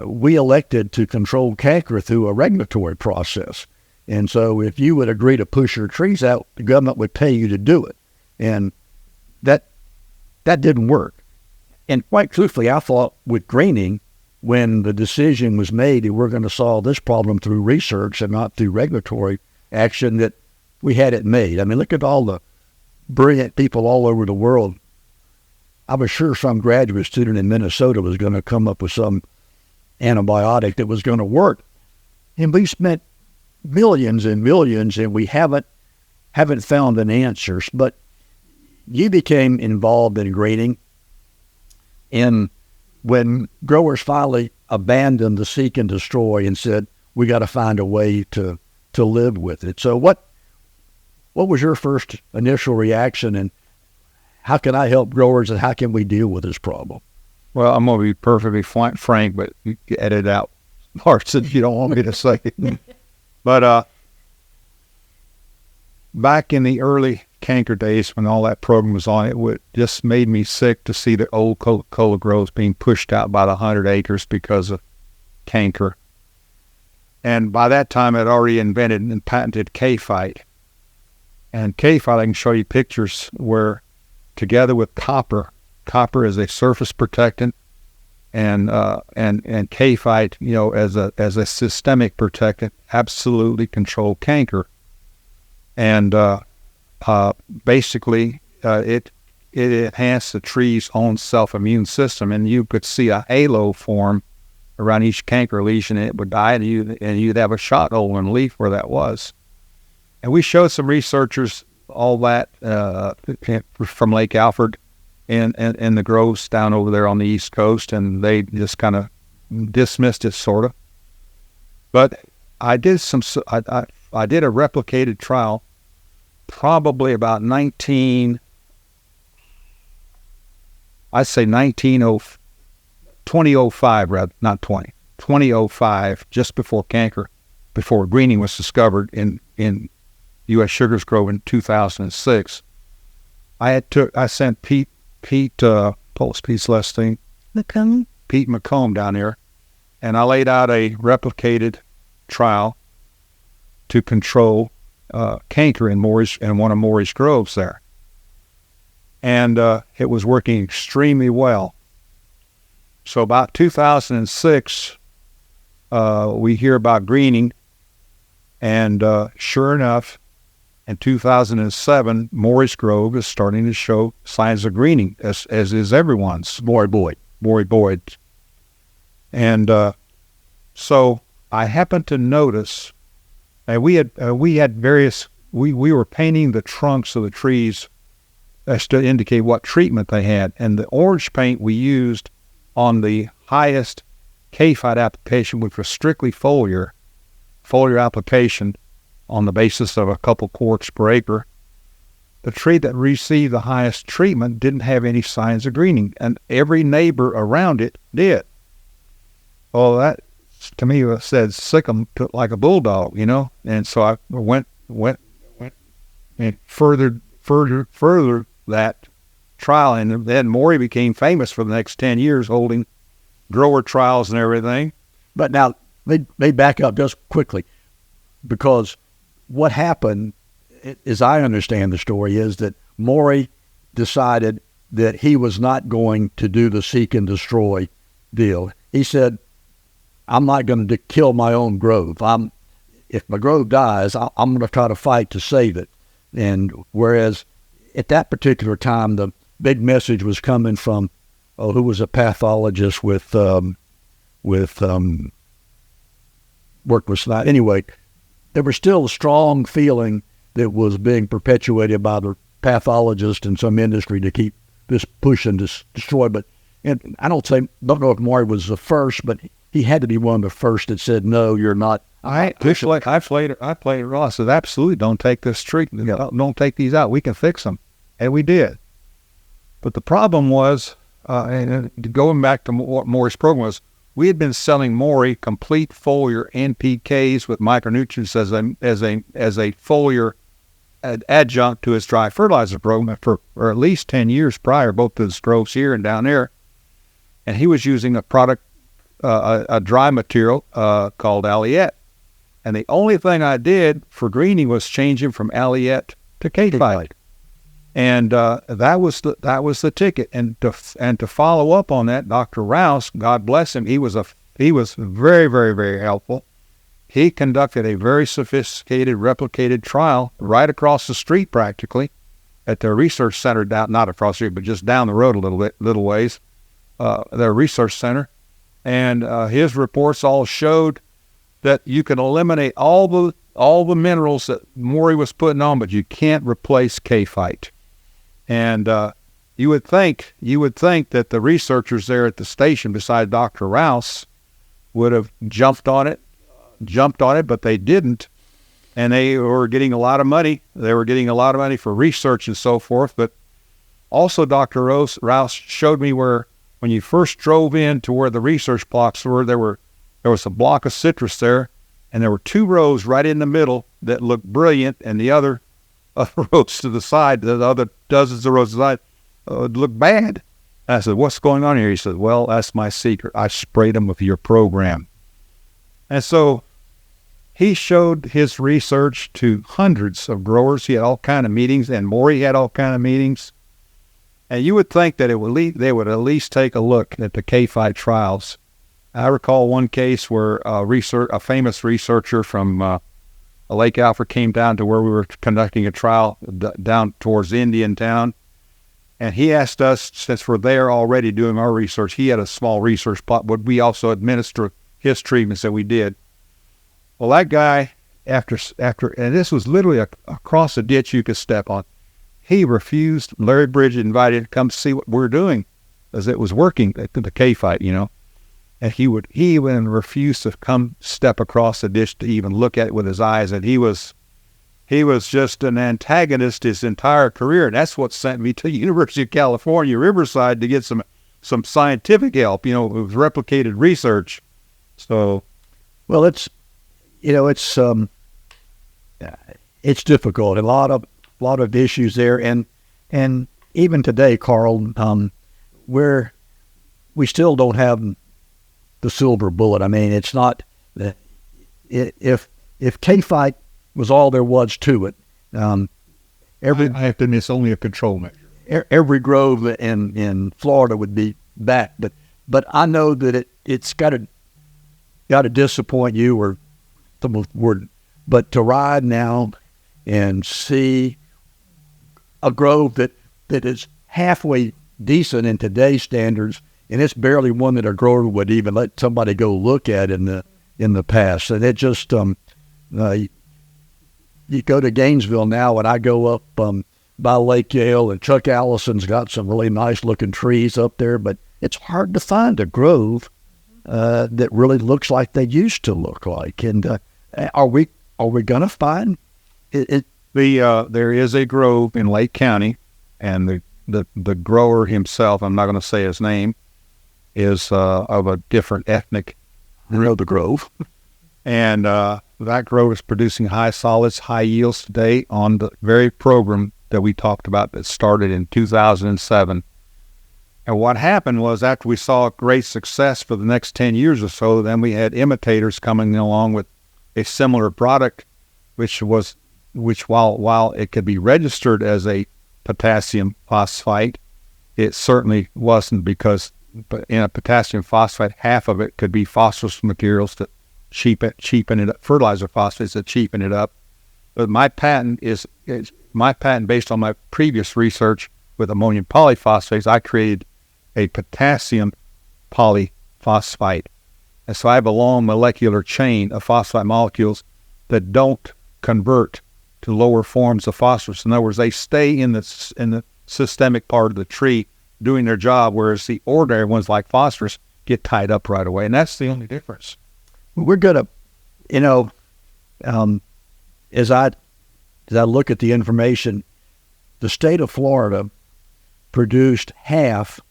we elected to control canker through a regulatory process. And so if you would agree to push your trees out, the government would pay you to do it. And that didn't work. And quite truthfully, I thought with greening, when the decision was made that we're going to solve this problem through research and not through regulatory action, that we had it made. I mean, look at all the brilliant people all over the world. I was sure some graduate student in Minnesota was going to come up with some antibiotic that was going to work. And we spent millions and millions, and we haven't found an answer. But you became involved in greening, and when growers finally abandoned the seek and destroy and said, we got to find a way to live with it. So what was your first initial reaction, and how can I help growers, and how can we deal with this problem? Well, I'm going to be perfectly frank, but you edit out parts that you don't want me to say. But back in the early canker days when all that program was on, just made me sick to see the old Coca-Cola groves being pushed out by the 100 acres because of canker. And by that time, I'd already invented and patented K-Fight. And K-Fight, I can show you pictures where, together with copper is a surface protectant, and K-Fight, as a systemic protectant, absolutely control canker. And basically, it enhanced the tree's own self-immune system, and you could see a halo form around each canker lesion, and it would die, and you'd have a shot hole in the leaf where that was. And we showed some researchers all that from Lake Alfred and the groves down over there on the East Coast, and they just kind of dismissed it, sort of. But I did a replicated trial, probably about 2005, rather, not 2005, just before greening was discovered in U.S. Sugars Grove in 2006. I sent Pete, what was Pete's last name? McComb. Pete McComb down there, and I laid out a replicated trial to control canker in one of Maury's groves there. And it was working extremely well. So about 2006, we hear about greening, and sure enough, in 2007, Maury's Grove is starting to show signs of greening, as is everyone's. Maury Boyd. And so I happened to notice, and we were painting the trunks of the trees as to indicate what treatment they had, and the orange paint we used on the highest K-Fight application, which was strictly foliar application on the basis of a couple quarts per acre. The tree that received the highest treatment didn't have any signs of greening, and every neighbor around it did. Well, that to me said sick 'em like a bulldog, And so I went and furthered that trial, and then Maury became famous for the next 10 years holding grower trials and everything. But now, they back up just quickly, because what happened, as I understand the story, is that Maury decided that he was not going to do the seek and destroy deal. He said, I'm not going to kill my own grove. If my grove dies, I'm going to try to fight to save it. And whereas at that particular time, the big message was coming from, who was a pathologist worked with that. Anyway, there was still a strong feeling that was being perpetuated by the pathologist in some industry to keep this push and destroy. But and I don't know if Maury was the first, but he had to be one of the first that said, no, you're not. I played it raw. I said, absolutely, don't take this treatment. Don't take these out. We can fix them. And we did. But the problem was, and going back to what Maury's program was, we had been selling Maury complete foliar NPKs with micronutrients as a foliar adjunct to his dry fertilizer program for at least 10 years prior, both to the strokes here and down there. And he was using a product, a dry material called Alliette. And the only thing I did for greening was change him from Alliette to K-Phyte. And that was the ticket. And to follow up on that, Dr. Rouse, God bless him, he was very, very, very helpful. He conducted a very sophisticated replicated trial right across the street, practically, at their research center not across the street, but just down the road a little ways, their research center. And his reports all showed that you can eliminate all the minerals that Maury was putting on, but you can't replace K-Phyte. And you would think that the researchers there at the station, beside Dr. Rouse, would have jumped on it, but they didn't. And they were getting a lot of money. They were getting a lot of money for research and so forth. But also Dr. Rouse showed me where, when you first drove in to where the research blocks were, there was a block of citrus there, and there were 2 rows right in the middle that looked brilliant, and the other rows to the side, the other dozens of rows to the side, looked bad. And I said, what's going on here? He said, well, that's my secret. I sprayed them with your program. And so he showed his research to hundreds of growers. He had all kind of meetings, and Maury had all kind of meetings. And you would think that they would at least take a look at the K-Phyte trials. I recall one case where a famous researcher from Lake Alfred came down to where we were conducting a trial down towards Indian Town. And he asked us, since we're there already doing our research, he had a small research plot, would we also administer his treatments, that we did. Well, that guy, after, and this was literally across a ditch you could step on, he refused. Larry Bridge invited him to come see what we're doing, as it was working, the K-Phyte, And he even refused to come step across the ditch to even look at it with his eyes. And he was just an antagonist his entire career. And that's what sent me to the University of California, Riverside, to get some scientific help, with replicated research. So, well, it's difficult. A lot of issues there, and even today, Carl, we still don't have the silver bullet. I mean, it's not if K-Phyte was all there was to it. I have to admit, it's only a control measure. Every grove in Florida would be back, but I know that it's got to disappoint you, or some word, but to ride now and see a grove that is halfway decent in today's standards, and it's barely one that a grower would even let somebody go look at in the past. And it just you go to Gainesville now, and I go up by Lake Yale, and Chuck Allison's got some really nice looking trees up there, but it's hard to find a grove that really looks like they used to look like. And are we gonna find it? There is a grove in Lake County, and the grower himself, I'm not going to say his name, is of a different ethnic I know the Grove. And that grove is producing high solids, high yields today on the very program that we talked about that started in 2007. And what happened was, after we saw great success for the next 10 years or so, then we had imitators coming along with a similar product, which while it could be registered as a potassium phosphate, it certainly wasn't, because in a potassium phosphate, half of it could be phosphorus materials to cheapen it up, fertilizer phosphates that cheapen it up. But my patent is my patent based on my previous research with ammonium polyphosphates. I created a potassium polyphosphate. And so I have a long molecular chain of phosphate molecules that don't convert to lower forms of phosphorus. In other words, they stay in the systemic part of the tree doing their job, whereas the ordinary ones like phosphorus get tied up right away. And that's the only difference. We're going to, as I look at the information, the state of Florida produced half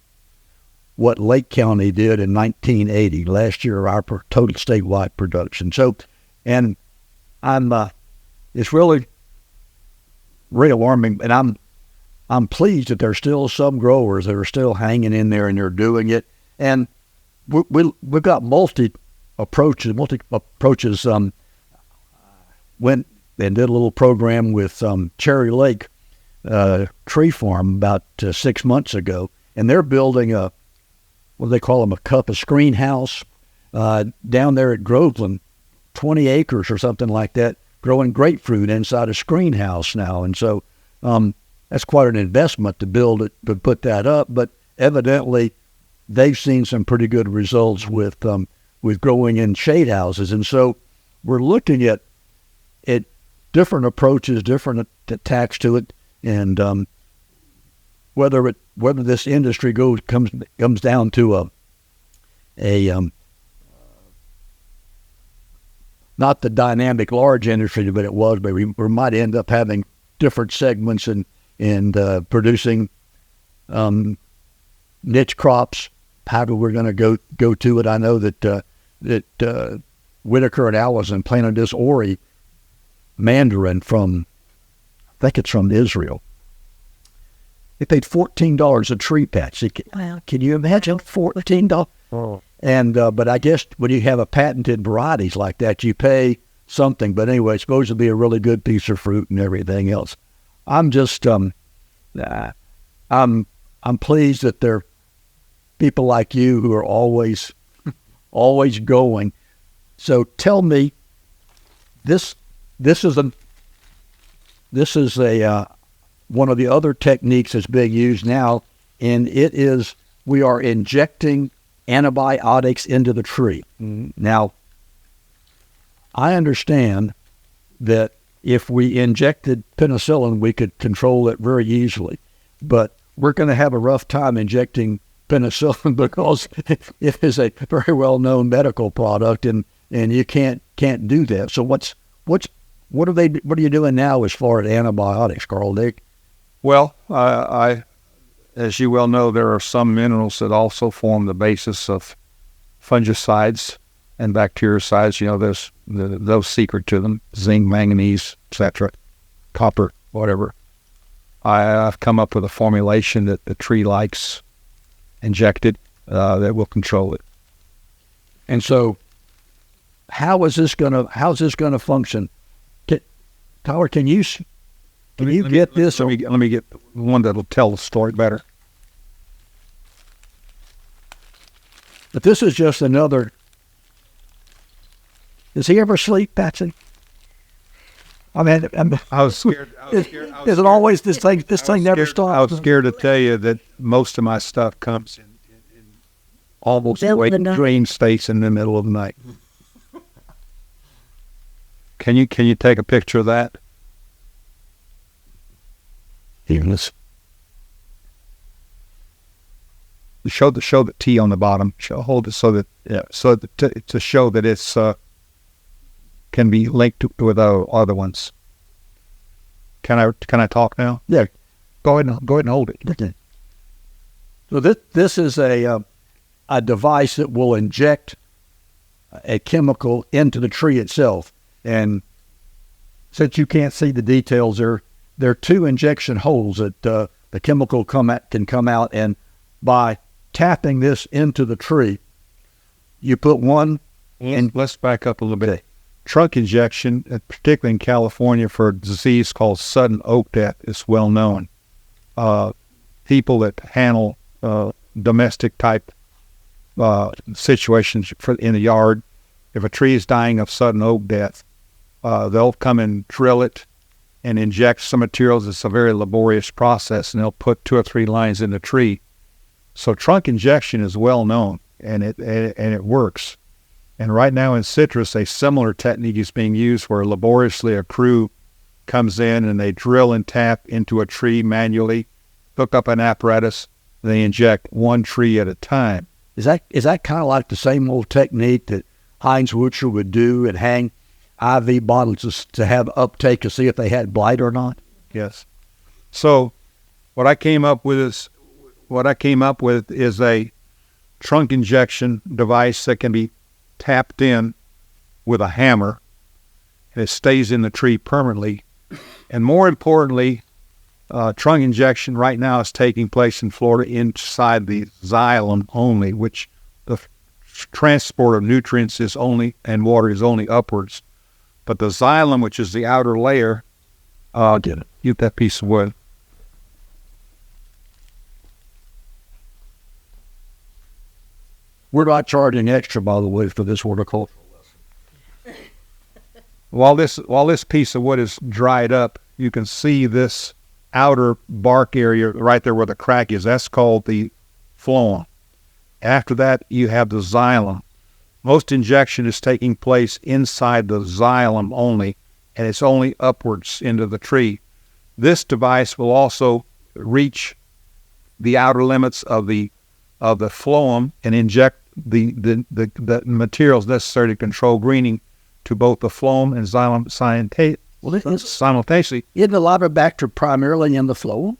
what Lake County did in 1980, last year, our total statewide production. So, and it's really alarming, and I'm pleased that there's still some growers that are still hanging in there and they're doing it. And we've got multi approaches. Went and did a little program with Cherry Lake Tree Farm about 6 months ago, and they're building what do they call them, a cup of screen house down there at Groveland, 20 acres or something like that, growing grapefruit inside a screen house now. And so that's quite an investment to build it, to put that up. But evidently, they've seen some pretty good results with growing in shade houses. And so we're looking at different approaches, different attacks to it, and whether this industry comes down to a not the dynamic large industry that it was, but we might end up having different segments and producing niche crops. However we're going to go to it. I know that Whitaker and Allison planted this Ori mandarin from, I think it's from Israel. They paid $14 a tree patch. Wow. Can you imagine $14? Oh. And but I guess when you have a patented varieties like that, you pay something. But anyway, it's supposed to be a really good piece of fruit and everything else. I'm just I'm pleased that there are people like you who are always going. So tell me, this is one of the other techniques that's being used now, and it is we are injecting antibiotics into the tree. Mm-hmm. Now, I understand that if we injected penicillin, we could control it very easily, but we're going to have a rough time injecting penicillin because it is a very well-known medical product, and you can't do that. So what are you doing now as far as antibiotics, Carl Dick? Well, as you well know, there are some minerals that also form the basis of fungicides and bactericides. You know, there's those secret to them: zinc, manganese, etc., copper, whatever. I've come up with a formulation that the tree likes, injected, that will control it. And so, how's this gonna function? Tyler, can you get this? Let me get one that'll tell the story better. But this is just another. Does he ever sleep, Patsy? I mean, I was scared. Is it always this thing? This thing never stops. I was scared to tell you that most of my stuff comes in almost dream states in the middle of the night. Can you take a picture of that? Yes. Show the T on the bottom. Hold it so that to show that it's can be linked with other ones. Can I talk now? Yeah. Go ahead and hold it. Okay. So this is a device that will inject a chemical into the tree itself. And since you can't see the details, there are two injection holes that the chemical can come out, and by tapping this into the tree, you put one. And let's back up a little bit. Trunk injection, particularly in California, for a disease called sudden oak death, is well known. People that handle domestic type situations in the yard, if a tree is dying of sudden oak death, they'll come and drill it and inject some materials. It's a very laborious process, and they'll put 2 or 3 lines in the tree. So trunk injection is well known, and it works. And right now in citrus, a similar technique is being used where laboriously a crew comes in and they drill and tap into a tree manually, hook up an apparatus, and they inject one tree at a time. Is that kind of like the same old technique that Heinz Wutscher would do and hang IV bottles to have uptake to see if they had blight or not? Yes. So what I came up with is a trunk injection device that can be tapped in with a hammer, and it stays in the tree permanently. And more importantly, trunk injection right now is taking place in Florida inside the xylem only, which the transport of nutrients is only, and water is only upwards. But the xylem, which is the outer layer, get that piece of wood. We're not charging extra, by the way, for this horticultural lesson. While this piece of wood is dried up, you can see this outer bark area right there where the crack is. That's called the phloem. After that, you have the xylem. Most injection is taking place inside the xylem only, and it's only upwards into the tree. This device will also reach the outer limits of the phloem and inject the materials necessary to control greening to both the phloem and xylem simultaneously. Isn't the Labibacter primarily in the phloem?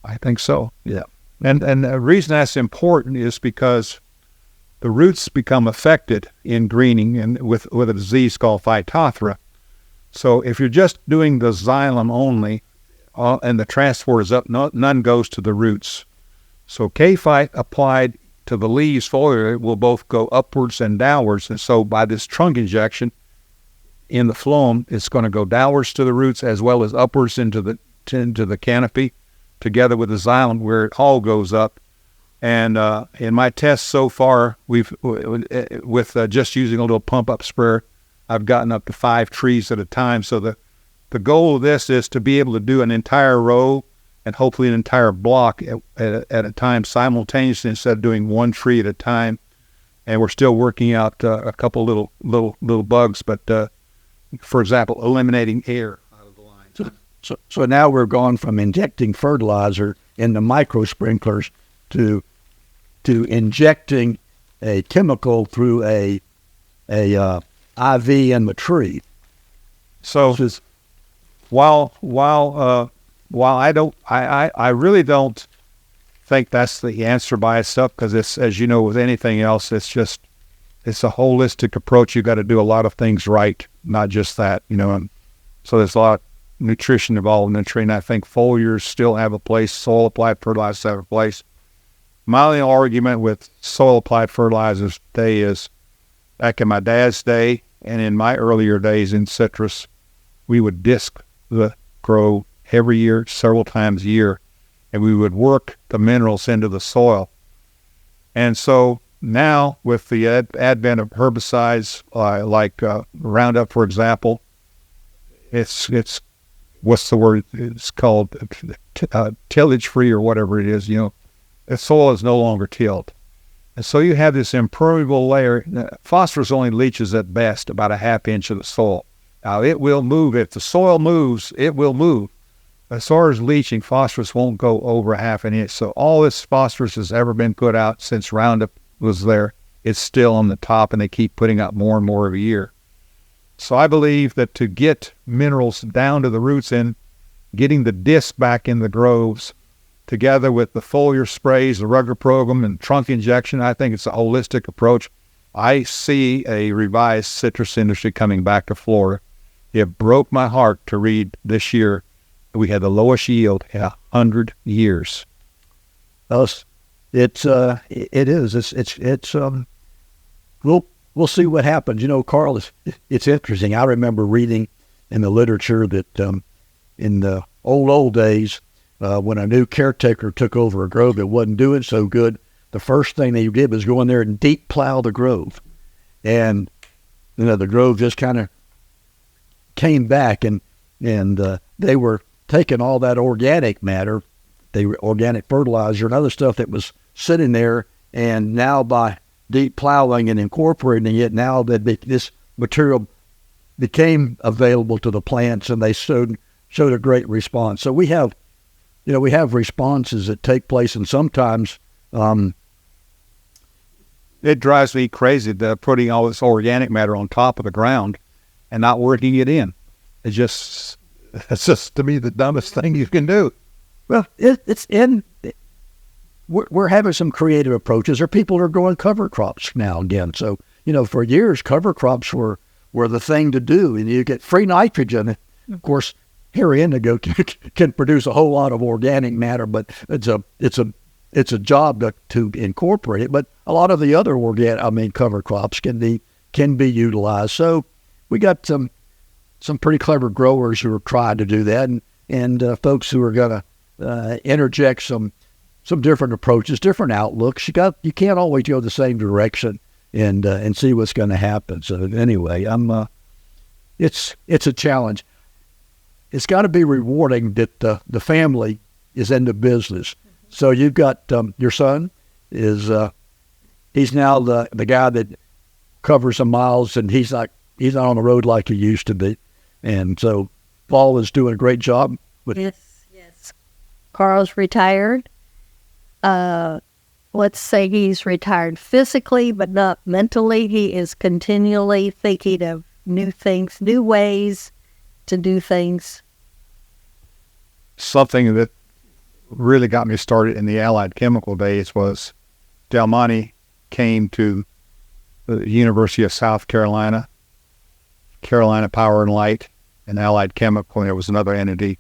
I think so. Yeah. And the reason that's important is because the roots become affected in greening and with a disease called Phytophthora. So if you're just doing the xylem only and the transport is up, none goes to the roots. So K-Phyte applied to the leaves foliar will both go upwards and downwards. And so by this trunk injection in the phloem, it's going to go downwards to the roots as well as upwards into the canopy, together with the xylem where it all goes up. And in my tests so far, with just using a little pump-up sprayer, I've gotten up to 5 trees at a time. So the goal of this is to be able to do an entire row and hopefully an entire block at a time simultaneously instead of doing one tree at a time. And we're still working out a couple little bugs, but for example, eliminating air out of the line. So now we're gone from injecting fertilizer in the micro sprinklers to injecting a chemical through a IV in the tree. So while I really don't think that's the answer by itself, because it's, as you know, with anything else, it's a holistic approach. You got to do a lot of things right, not just that, And so there's a lot of nutrition involved in the tree, and I think foliars still have a place. Soil applied fertilizers have a place. My only argument with soil applied fertilizers today is, back in my dad's day and in my earlier days in citrus, we would disc the grow every year, several times a year, and we would work the minerals into the soil. And so now with the advent of herbicides like Roundup, for example, it's what's the word? It's called tillage free or whatever it is. The soil is no longer tilled. And so you have this impermeable layer. Phosphorus only leaches at best about a half inch of the soil. Now it will move. If the soil moves, it will move. As far as leaching, phosphorus won't go over half an inch. So all this phosphorus has ever been put out since Roundup was there, it's still on the top, and they keep putting out more and more every year. So I believe that to get minerals down to the roots and getting the disc back in the groves, together with the foliar sprays, the rugger program, and trunk injection, I think it's a holistic approach. I see a revised citrus industry coming back to Florida. It broke my heart to read this year we had the lowest yield in 100 years. It is. We'll see what happens. Carl, it's interesting. I remember reading in the literature that in the old days, when a new caretaker took over a grove that wasn't doing so good, the first thing they did was go in there and deep plow the grove. And, the grove just kind of came back, and they were taking all that organic matter, organic fertilizer and other stuff that was sitting there, and now by deep plowing and incorporating it, now that this material became available to the plants, and they showed a great response. So we have responses that take place, and sometimes it drives me crazy that putting all this organic matter on top of the ground and not working it in. It's just to me the dumbest thing you can do. Well, we're having some creative approaches. There are people who are growing cover crops now again. So, for years, cover crops were the thing to do, and you get free nitrogen. Of course, hairy indigo can produce a whole lot of organic matter, but it's a job to incorporate it. But a lot of the other cover crops can be utilized. So we got some pretty clever growers who are trying to do that, and folks who are going to interject some different approaches, different outlooks. You can't always go the same direction and see what's going to happen. So anyway, it's a challenge. It's got to be rewarding that the family is in the business. So you've got your son he's now the guy that covers some miles, and he's not on the road like he used to be. And so Paul is doing a great job. Yes. Carl's retired. Let's say he's retired physically, but not mentally. He is continually thinking of new things, new ways to do things. Something that really got me started in the Allied Chemical days was Del Monte came to the University of South Carolina, Carolina Power and Light, and Allied Chemical, and there was another entity.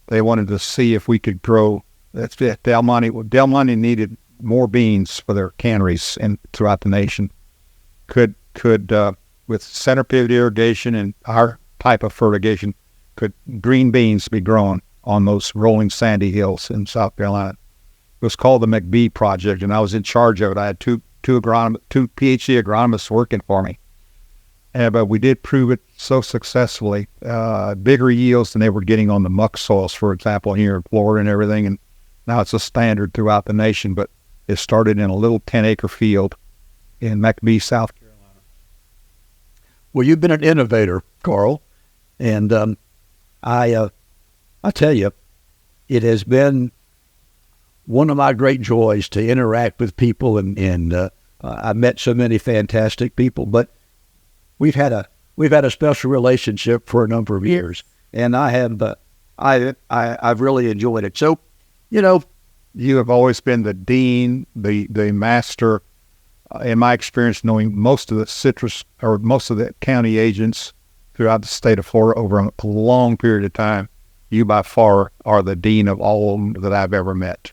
They wanted to see if we could grow. That's it. Del Monte needed more beans for their canneries and throughout the nation. Could with center pivot irrigation and our type of fertigation, could green beans be grown on those rolling sandy hills in South Carolina? It was called the McBee Project, and I was in charge of it. I had two PhD agronomists working for me. But we did prove it so successfully, bigger yields than they were getting on the muck soils, for example, here in Florida and everything. And now it's a standard throughout the nation, but it started in a little 10-acre field in McBee, South Carolina. Well, you've been an innovator, Carl, and I tell you, it has been one of my great joys to interact with people, and I've met so many fantastic people. But we've had a special relationship for a number of years, and I've really enjoyed it. So, you have always been the dean, the master. In my experience, knowing most of the citrus or most of the county agents throughout the state of Florida over a long period of time, you by far are the dean of all of them that I've ever met.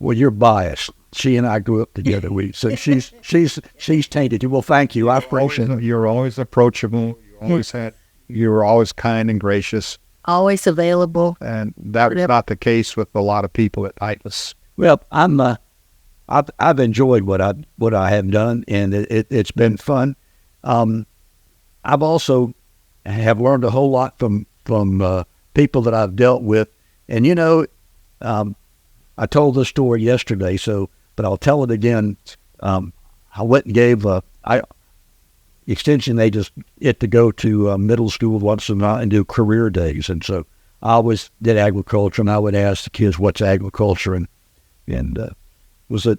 Well, you're biased. She and I grew up together. So she's tainted you. Well, thank you. I appreciate it. You're always approachable. You were always kind and gracious. Always available. And that's not the case with a lot of people at ITLS. Well, I've enjoyed what I have done, and it's been fun. I've also have learned a whole lot from people that I've dealt with, and I told this story yesterday, but I'll tell it again. I went and gave extension agents to go to middle school once in a while and do career days, and so I always did agriculture, and I would ask the kids what's agriculture, and was at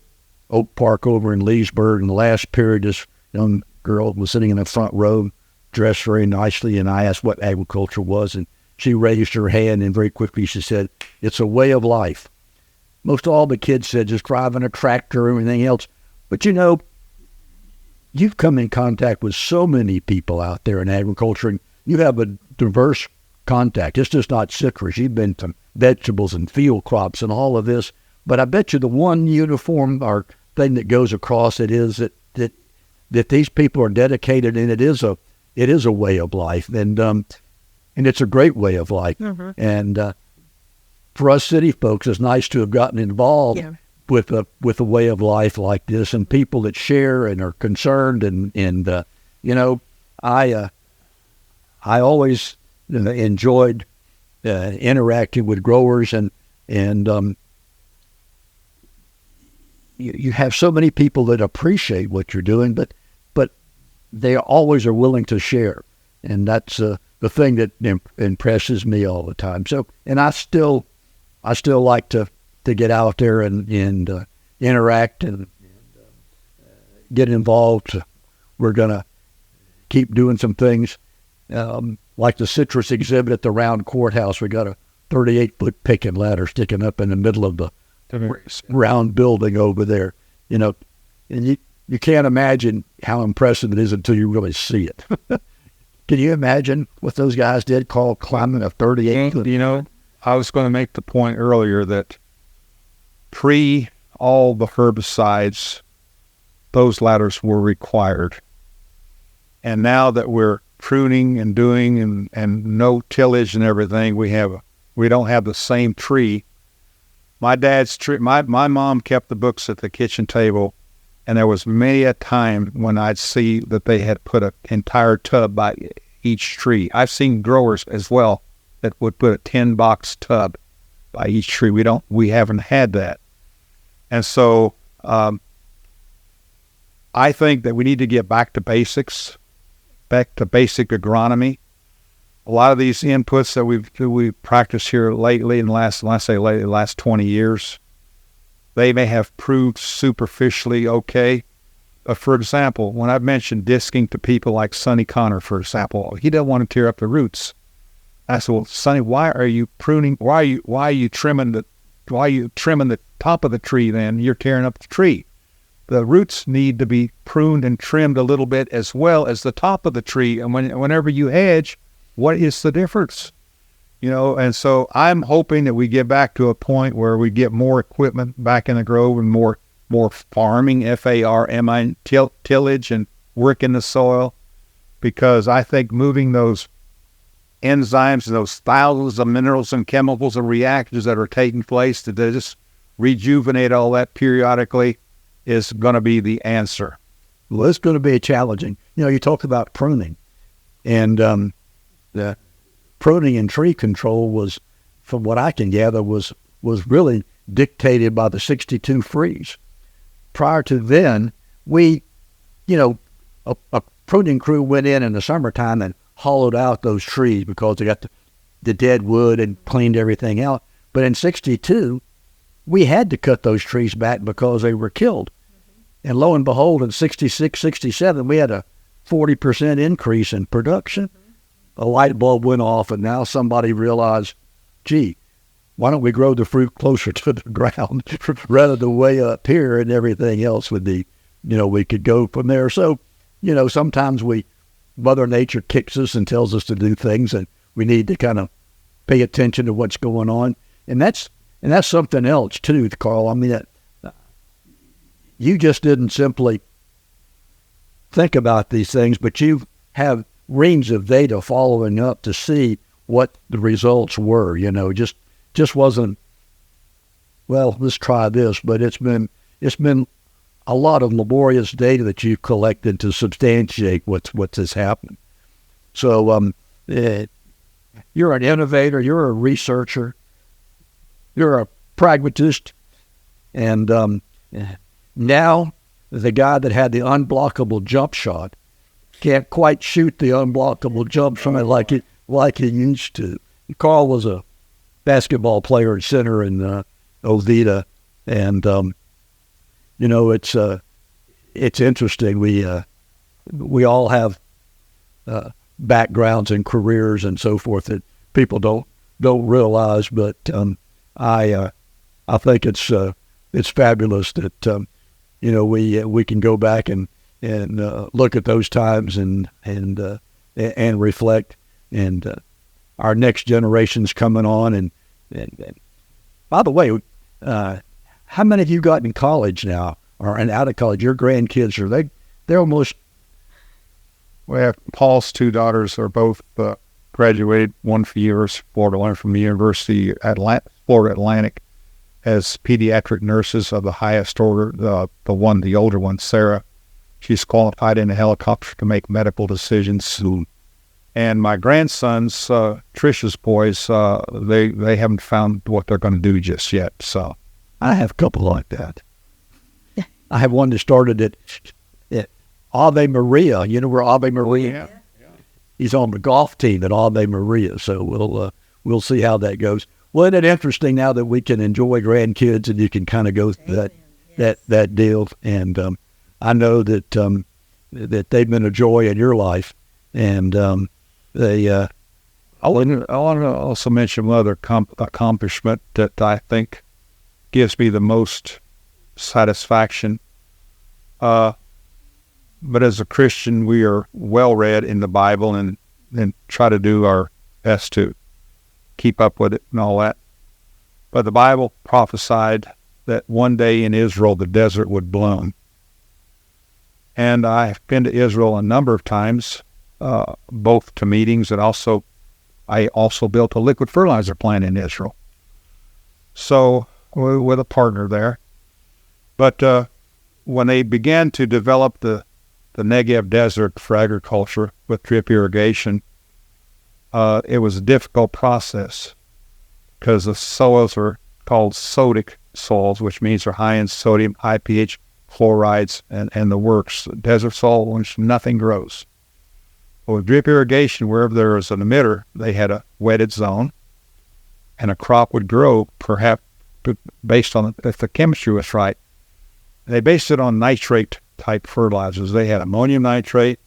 Oak Park over in Leesburg, and the last period, this young girl was sitting in the front row, dressed very nicely, and I asked what agriculture was, and she raised her hand, and very quickly she said, "It's a way of life." Most all the kids said just driving a tractor or anything else. But you've come in contact with so many people out there in agriculture, and you have a diverse contact. It's just not citrus. You've been to vegetables and field crops and all of this. But I bet you the one uniform or thing that goes across it is that these people are dedicated, and it is a way of life, and it's a great way of life. Mm-hmm. And for us city folks, it's nice to have gotten involved with a way of life like this, and people that share and are concerned, and I always enjoyed interacting with growers, and you have so many people that appreciate what you're doing, but they always are willing to share, and that's the thing that impresses me all the time. So, and I still like to get out there and interact and get involved. We're gonna keep doing some things, like the citrus exhibit at the Round Courthouse. We got a 38-foot picking ladder sticking up in the middle of the round building over there, and you can't imagine how impressive it is until you really see it. Can you imagine what those guys did, climbing a 38-foot? I was going to make the point earlier that pre all the herbicides, those ladders were required. And now that we're pruning and doing and no tillage and everything, we don't have the same tree. My dad's tree, my mom kept the books at the kitchen table, and there was many a time when I'd see that they had put an entire tub by each tree. I've seen growers as well that would put a 10-box tub by each tree. We haven't had that. And so I think that we need to get back to basics, back to basic agronomy. A lot of these inputs that we've practiced here lately in the last 20 years, they may have proved superficially okay. For example, when I've mentioned disking to people like Sonny Connor, for example, he doesn't want to tear up the roots. I said, well, Sonny, why are you pruning? Why are you trimming the top of the tree then? You're tearing up the tree. The roots need to be pruned and trimmed a little bit as well as the top of the tree. And whenever you hedge, what is the difference? And so I'm hoping that we get back to a point where we get more equipment back in the grove and more farming, FARMI, tillage and work in the soil, because I think moving those enzymes and those thousands of minerals and chemicals and reactions that are taking place to just rejuvenate all that periodically is going to be the answer. Well, it's going to be challenging. You talked about pruning, and the pruning and tree control was, from what I can gather, was really dictated by the 62 freeze. Prior to then, a pruning crew went in the summertime and hollowed out those trees because they got the dead wood and cleaned everything out. But in 62, we had to cut those trees back because they were killed. And lo and behold, in 66, 67, we had a 40% increase in production. A light bulb went off, and now somebody realized, gee, why don't we grow the fruit closer to the ground rather than way up here, and everything else would be, we could go from there. So, sometimes Mother Nature kicks us and tells us to do things, and we need to kind of pay attention to what's going on. And that's something else too, Carl. I mean, you just didn't simply think about these things, but you have reams of data following up to see what the results were. Just wasn't, well, let's try this, but it's been a lot of laborious data that you've collected to substantiate what has happened. So you're an innovator, you're a researcher, you're a pragmatist, and now the guy that had the unblockable jump shot can't quite shoot the unblockable jump shot like he used to. Carl was a basketball player and center in Oviedo, and it's interesting. We all have backgrounds and careers and so forth that people don't realize, but I think it's fabulous that we can go back and look at those times and reflect. And our next generation's coming on. And by the way, how many of you got in college now and out of college? Your grandkids, they're almost. Well, Paul's two daughters are both graduated, one from Florida, one from the University Florida Atlantic, as pediatric nurses of the highest order. The older one, Sarah, she's qualified in a helicopter to make medical decisions soon. And my grandsons, Trisha's boys, they haven't found what they're going to do just yet. So I have a couple like that. I have one that started at Ave Maria. You know where Ave Maria? Yeah. He's on the golf team at Ave Maria. So we'll see how that goes. Well, isn't it interesting now that we can enjoy grandkids and you can kind of go through that deal? And I know that that they've been a joy in your life, and I want to also mention one other accomplishment that I think gives me the most satisfaction. But as a Christian, we are well read in the Bible and try to do our best to keep up with it and all that. But the Bible prophesied that one day in Israel the desert would bloom. And I've been to Israel a number of times, both to meetings and I also built a liquid fertilizer plant in Israel. So with a partner there. But when they began to develop the Negev desert for agriculture with drip irrigation, it was a difficult process because the soils are called sodic soils, which means they're high in sodium, high pH, chlorides, and the works. Desert soil, which nothing grows. Well, with drip irrigation, wherever there was an emitter, they had a wetted zone, and a crop would grow, perhaps based on if the chemistry was right. They based it on nitrate-type fertilizers. They had ammonium nitrate,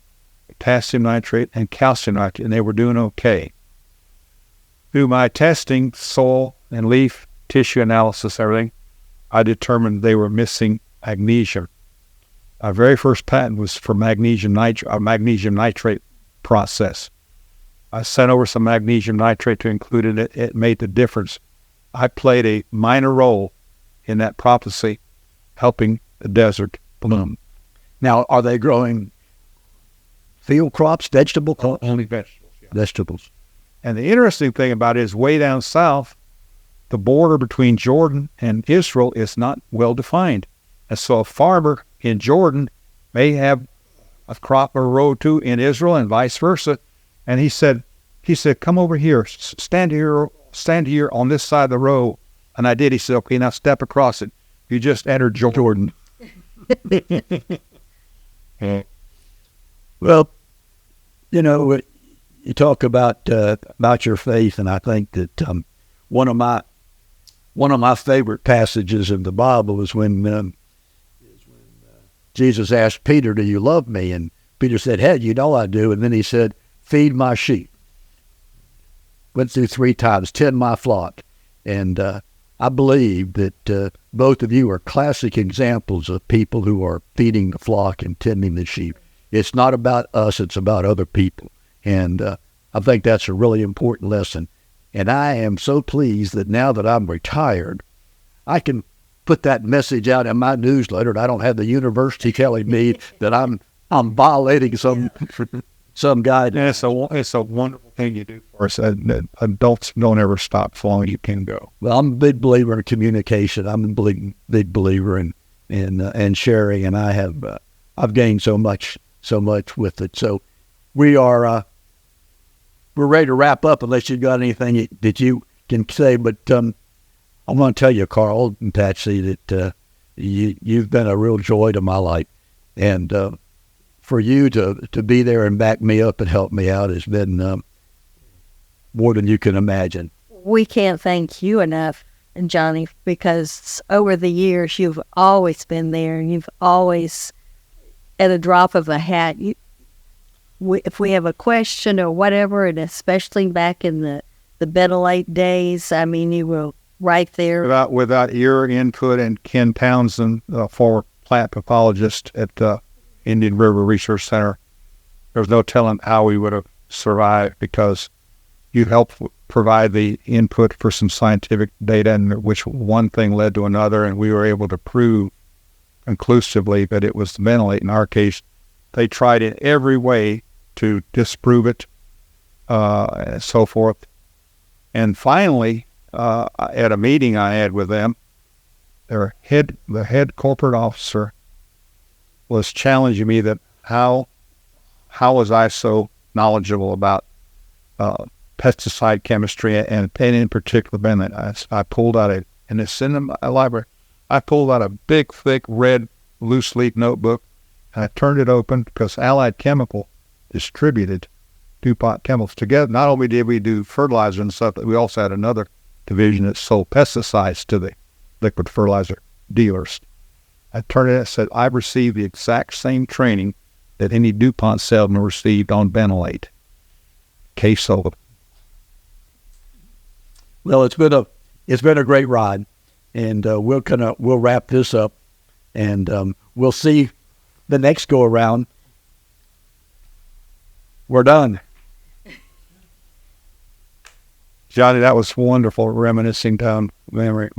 potassium nitrate, and calcium nitrate, and they were doing okay. Through my testing, soil and leaf tissue analysis, everything, I determined they were missing magnesium. Our very first patent was for magnesium nitrate process. I sent over some magnesium nitrate to include in it. It made the difference. I played a minor role in that prophecy, helping the desert bloom. Now, are they growing field crops, vegetable crops? Only vegetables. Yeah. Vegetables. And the interesting thing about it is way down south, the border between Jordan and Israel is not well defined. And so a farmer in Jordan may have a crop or a row or two in Israel and vice versa. And he said, come over here, stand here on this side of the row. And I did. He said, okay, now step across it. You just entered Jordan. Well, you know, you talk about your faith, and I think that one of my favorite passages in the Bible is when Jesus asked Peter, "Do you love me?" And Peter said, "Hey, you know I do." And then he said, "Feed my sheep." Went through 3 times, tend my flock, and I believe that both of you are classic examples of people who are feeding the flock and tending the sheep. It's not about us, it's about other people. And I think that's a really important lesson. And I am so pleased that now that I'm retired, I can put that message out in my newsletter, and I don't have the university telling me that I'm violating some guidance. And it's a wonderful thing you do for us. Adults don't ever stop as long as you can go. Well, I'm a big believer in communication. I'm a big believer in sharing, and I've gained so much with it. So we're ready to wrap up unless you've got anything that you can say. But I'm going to tell you, Carl and Patsy, that you've been a real joy to my life, and for you to be there and back me up and help me out has been more than you can imagine. We can't thank you enough, Johnny, because over the years you've always been there, and you've always, at a drop of a hat, if we have a question or whatever, and especially back in the Benolate days, I mean, you were right there. Without your input and Ken Townsend, former plant pathologist at Indian River Research Center, there was no telling how we would have survived, because you helped provide the input for some scientific data, in which one thing led to another, and we were able to prove conclusively that it was the Benolate. In our case, they tried in every way to disprove it, and so forth. And finally, at a meeting I had with them, the head corporate officer was challenging me that how was I so knowledgeable about pesticide chemistry, and in particular Benolate. I pulled out and it's in my library. I pulled out a big, thick, red, loose leaf notebook, and I turned it open, because Allied Chemical distributed DuPont chemicals together. Not only did we do fertilizer and stuff, but we also had another division that sold pesticides to the liquid fertilizer dealers. I turned it and said, I've received the exact same training that any DuPont salesman received on Benolate. Case over. Well, it's been a great ride, and we'll wrap this up, and we'll see the next go around. We're done. Johnny, that was wonderful, reminiscing down memory